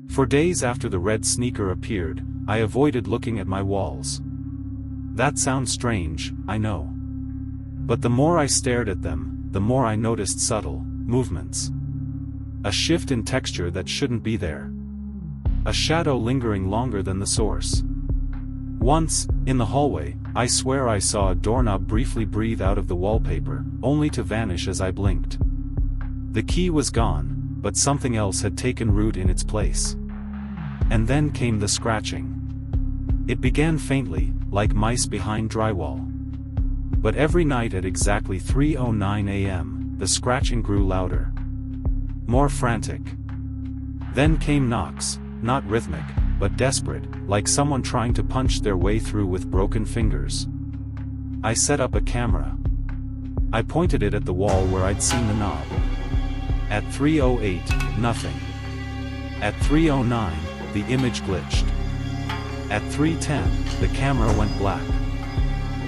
For days after the red sneaker appeared, I avoided looking at my walls. That sounds strange, I know. But the more I stared at them, the more I noticed subtle movements. A shift in texture that shouldn't be there. A shadow lingering longer than the source. Once, in the hallway, I swear I saw a doorknob briefly breathe out of the wallpaper, only to vanish as I blinked. The key was gone, but something else had taken root in its place. And then came the scratching. It began faintly, like mice behind drywall. But every night at exactly 3:09 a.m., the scratching grew louder. More frantic. Then came knocks, not rhythmic, but desperate, like someone trying to punch their way through with broken fingers. I set up a camera. I pointed it at the wall where I'd seen the knob. At 3:08, nothing. At 3:09, the image glitched. At 3:10, the camera went black.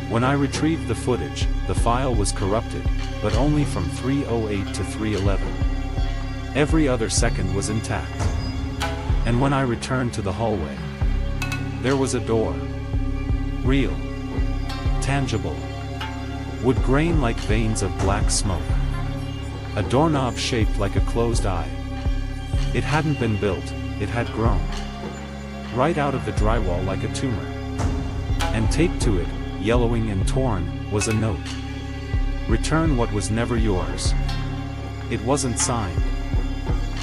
When I retrieved the footage, the file was corrupted, but only from 3:08 to 3:11. Every other second was intact. And when I returned to the hallway, there was a door. Real. Tangible. Would grain like veins of black smoke. A doorknob shaped like a closed eye. It hadn't been built, it had grown. Right out of the drywall like a tumor. And taped to it, yellowing and torn, was a note. Return what was never yours. It wasn't signed.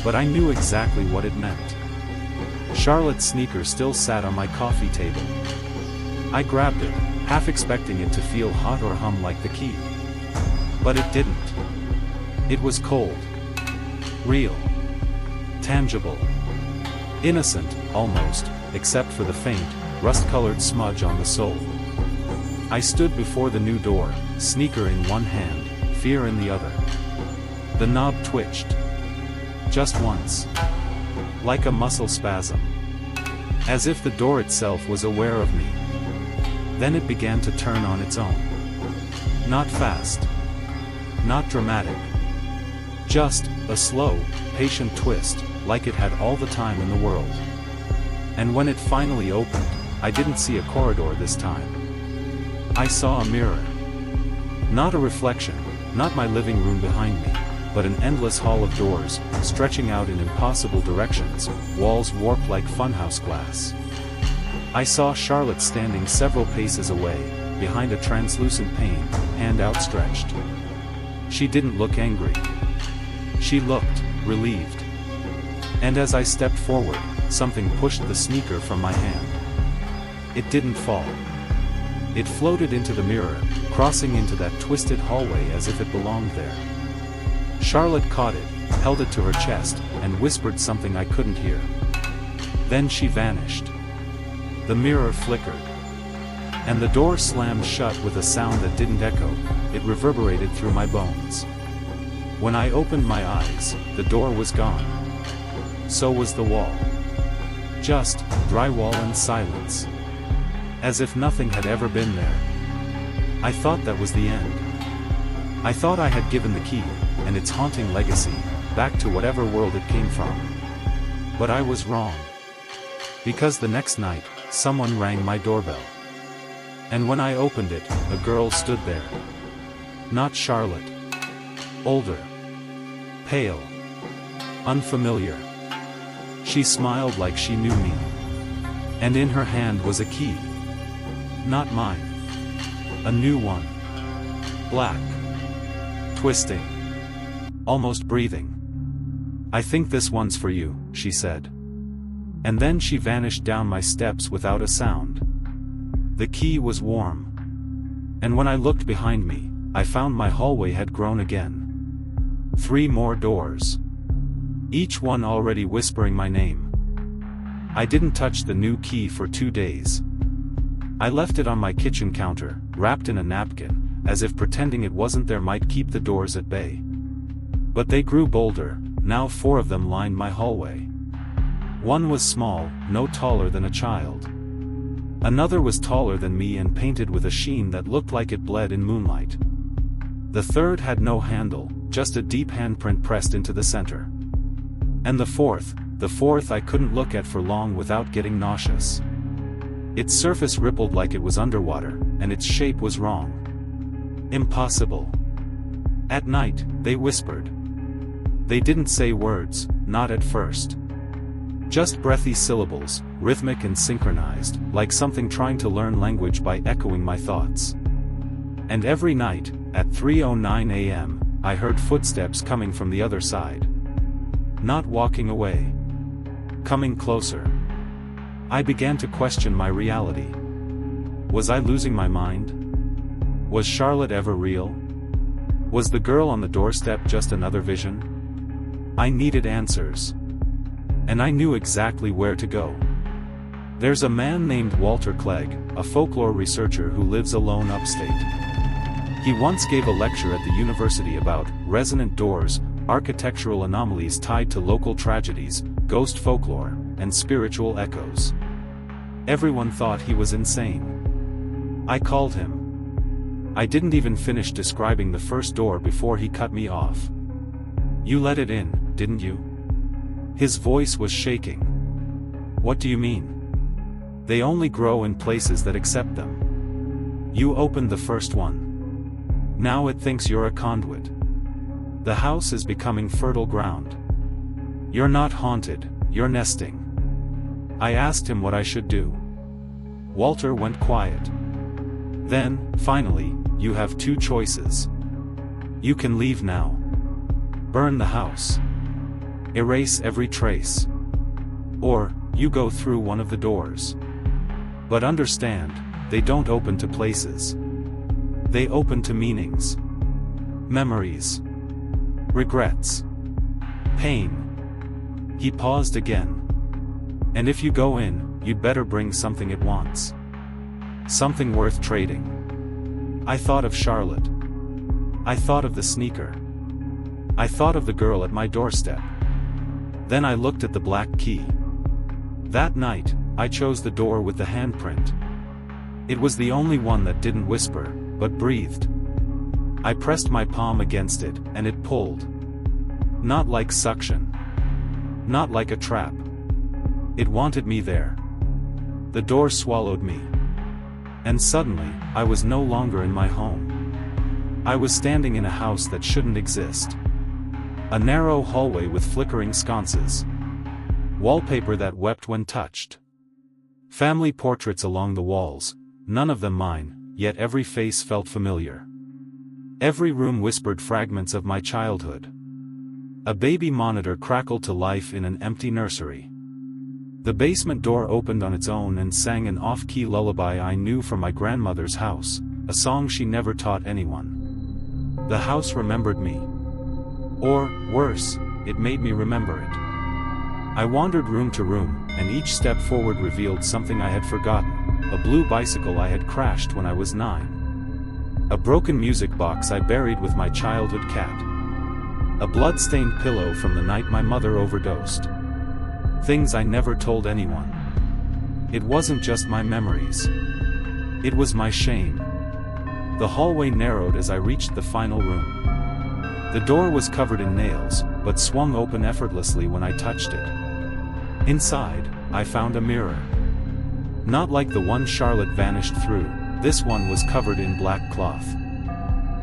But I knew exactly what it meant. Charlotte's sneaker still sat on my coffee table. I grabbed it, half expecting it to feel hot or hum like the key. But it didn't. It was cold. Real. Tangible. Innocent, almost, except for the faint, rust-colored smudge on the sole. I stood before the new door, sneaker in one hand, fear in the other. The knob twitched. Just once. Like a muscle spasm. As if the door itself was aware of me. Then it began to turn on its own. Not fast. Not dramatic. Just a slow, patient twist, like it had all the time in the world. And when it finally opened, I didn't see a corridor this time. I saw a mirror. Not a reflection, not my living room behind me, but an endless hall of doors, stretching out in impossible directions, walls warped like funhouse glass. I saw Charlotte standing several paces away, behind a translucent pane, hand outstretched. She didn't look angry. She looked relieved. And as I stepped forward, something pushed the sneaker from my hand. It didn't fall. It floated into the mirror, crossing into that twisted hallway as if it belonged there. Charlotte caught it, held it to her chest, and whispered something I couldn't hear. Then she vanished. The mirror flickered. And the door slammed shut with a sound that didn't echo, it reverberated through my bones. When I opened my eyes, the door was gone. So was the wall. Just drywall and silence. As if nothing had ever been there. I thought that was the end. I thought I had given the key, and its haunting legacy, back to whatever world it came from. But I was wrong. Because the next night, someone rang my doorbell. And when I opened it, a girl stood there. Not Charlotte. Older. Pale. Unfamiliar. She smiled like she knew me. And in her hand was a key. Not mine. A new one. Black. Twisting. Almost breathing. "I think this one's for you," she said. And then she vanished down my steps without a sound. The key was warm. And when I looked behind me, I found my hallway had grown again. 3 more doors. Each one already whispering my name. I didn't touch the new key for 2 days. I left it on my kitchen counter, wrapped in a napkin, as if pretending it wasn't there might keep the doors at bay. But they grew bolder, now 4 of them lined my hallway. One was small, no taller than a child. Another was taller than me and painted with a sheen that looked like it bled in moonlight. The third had no handle, just a deep handprint pressed into the center. And the fourth I couldn't look at for long without getting nauseous. Its surface rippled like it was underwater, and its shape was wrong. Impossible. At night, they whispered. They didn't say words, not at first. Just breathy syllables, rhythmic and synchronized, like something trying to learn language by echoing my thoughts. And every night, at 3:09 a.m., I heard footsteps coming from the other side. Not walking away. Coming closer. I began to question my reality. Was I losing my mind? Was Charlotte ever real? Was the girl on the doorstep just another vision? I needed answers. And I knew exactly where to go. There's a man named Walter Clegg, a folklore researcher who lives alone upstate. He once gave a lecture at the university about resonant doors, architectural anomalies tied to local tragedies, ghost folklore, and spiritual echoes. Everyone thought he was insane. I called him. I didn't even finish describing the first door before he cut me off. "You let it in, didn't you?" His voice was shaking. "What do you mean?" "They only grow in places that accept them. You opened the first one. Now it thinks you're a conduit. The house is becoming fertile ground. You're not haunted, you're nesting." I asked him what I should do. Walter went quiet. Then, finally, "You have 2 choices. You can leave now. Burn the house. Erase every trace. Or, you go through one of the doors. But understand, they don't open to places. They open to meanings. Memories. Regrets. Pain." He paused again. "And if you go in, you'd better bring something it wants. Something worth trading." I thought of Charlotte. I thought of the sneaker. I thought of the girl at my doorstep. Then I looked at the black key. That night, I chose the door with the handprint. It was the only one that didn't whisper, but breathed. I pressed my palm against it, and it pulled. Not like suction. Not like a trap. It wanted me there. The door swallowed me. And suddenly, I was no longer in my home. I was standing in a house that shouldn't exist. A narrow hallway with flickering sconces. Wallpaper that wept when touched. Family portraits along the walls, none of them mine, yet every face felt familiar. Every room whispered fragments of my childhood. A baby monitor crackled to life in an empty nursery. The basement door opened on its own and sang an off-key lullaby I knew from my grandmother's house, a song she never taught anyone. The house remembered me. Or, worse, it made me remember it. I wandered room to room, and each step forward revealed something I had forgotten, a blue bicycle I had crashed when I was 9. A broken music box I buried with my childhood cat. A blood-stained pillow from the night my mother overdosed. Things I never told anyone. It wasn't just my memories. It was my shame. The hallway narrowed as I reached the final room. The door was covered in nails, but swung open effortlessly when I touched it. Inside, I found a mirror. Not like the one Charlotte vanished through, this one was covered in black cloth.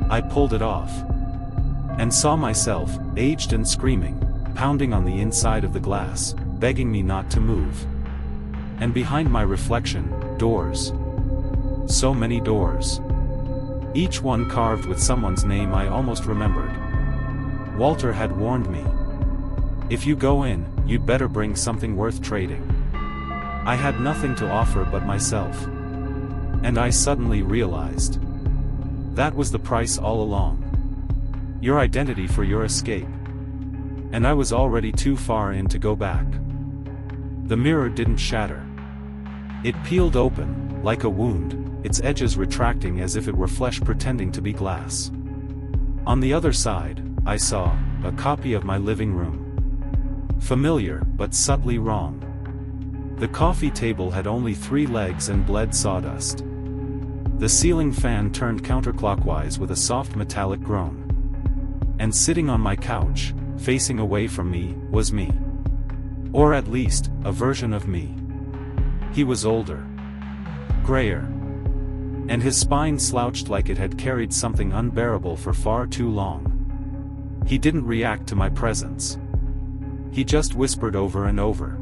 I pulled it off. And saw myself, aged and screaming, pounding on the inside of the glass, begging me not to move. And behind my reflection, doors. So many doors. Each one carved with someone's name I almost remembered. Walter had warned me. If you go in, you'd better bring something worth trading. I had nothing to offer but myself. And I suddenly realized. That was the price all along. Your identity for your escape. And I was already too far in to go back. The mirror didn't shatter. It peeled open, like a wound, its edges retracting as if it were flesh pretending to be glass. On the other side, I saw a copy of my living room. Familiar, but subtly wrong. The coffee table had only 3 legs and bled sawdust. The ceiling fan turned counterclockwise with a soft metallic groan. And sitting on my couch, facing away from me, was me. Or at least, a version of me. He was older. Grayer. And his spine slouched like it had carried something unbearable for far too long. He didn't react to my presence. He just whispered over and over.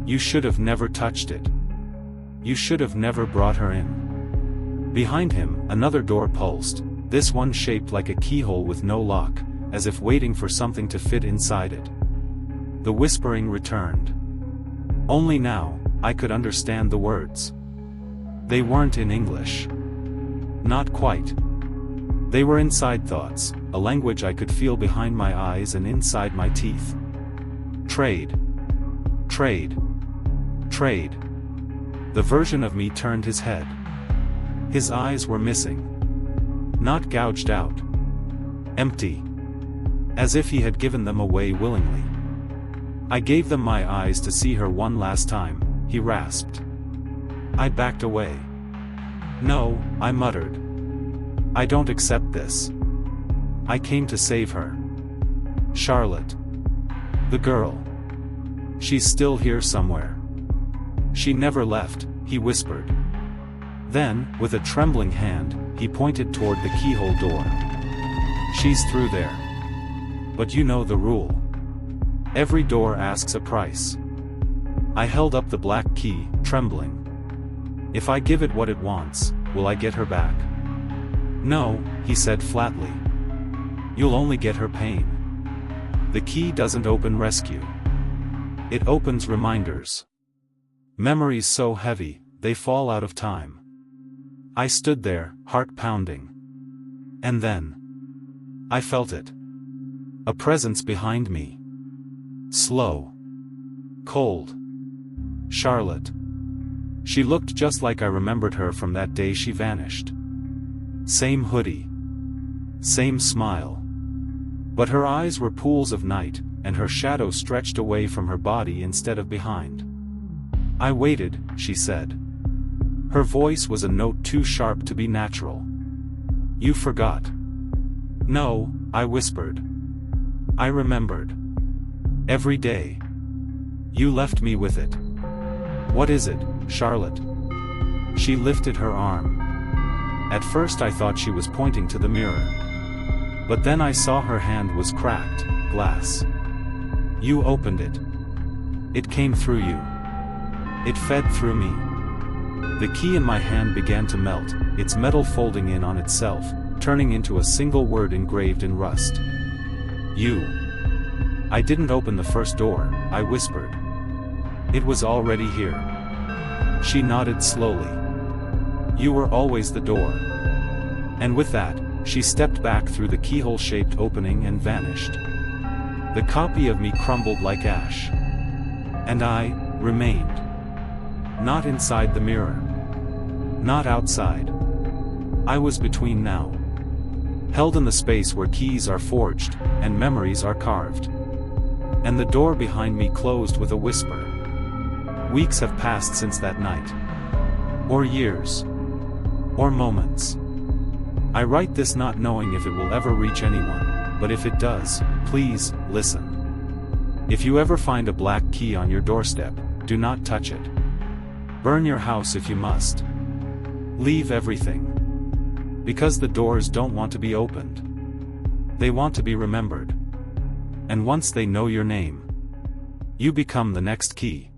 You should have never touched it. You should have never brought her in. Behind him, another door pulsed, this one shaped like a keyhole with no lock, as if waiting for something to fit inside it. The whispering returned. Only now, I could understand the words. They weren't in English. Not quite. They were inside thoughts, a language I could feel behind my eyes and inside my teeth. Trade. Trade. Trade. The version of me turned his head. His eyes were missing. Not gouged out. Empty. As if he had given them away willingly. I gave them my eyes to see her one last time, he rasped. I backed away. No, I muttered. I don't accept this. I came to save her. Charlotte. The girl. She's still here somewhere. She never left, he whispered. Then, with a trembling hand, he pointed toward the keyhole door. She's through there. But you know the rule. Every door asks a price. I held up the black key, trembling. If I give it what it wants, will I get her back? No, he said flatly. You'll only get her pain. The key doesn't open rescue. It opens reminders. Memories so heavy, they fall out of time. I stood there, heart pounding. And then. I felt it. A presence behind me. Slow. Cold. Charlotte. She looked just like I remembered her from that day she vanished. Same hoodie. Same smile. But her eyes were pools of night, and her shadow stretched away from her body instead of behind. "I waited," she said. Her voice was a note too sharp to be natural. "You forgot." "No," I whispered. "I remembered. Every day. You left me with it." "What is it, Charlotte?" She lifted her arm. At first I thought she was pointing to the mirror. But then I saw her hand was cracked glass. "You opened it. It came through you. It fed through me." The key in my hand began to melt, its metal folding in on itself, turning into a single word engraved in rust. "You." "I didn't open the first door," I whispered. "It was already here." She nodded slowly. "You were always the door." And with that, she stepped back through the keyhole-shaped opening and vanished. The copy of me crumbled like ash. And I remained. Not inside the mirror. Not outside. I was between now. Held in the space where keys are forged, and memories are carved. And the door behind me closed with a whisper. Weeks have passed since that night. Or years. Or moments. I write this not knowing if it will ever reach anyone, but if it does, please, listen. If you ever find a black key on your doorstep, do not touch it. Burn your house if you must. Leave everything. Because the doors don't want to be opened. They want to be remembered. And once they know your name, you become the next key.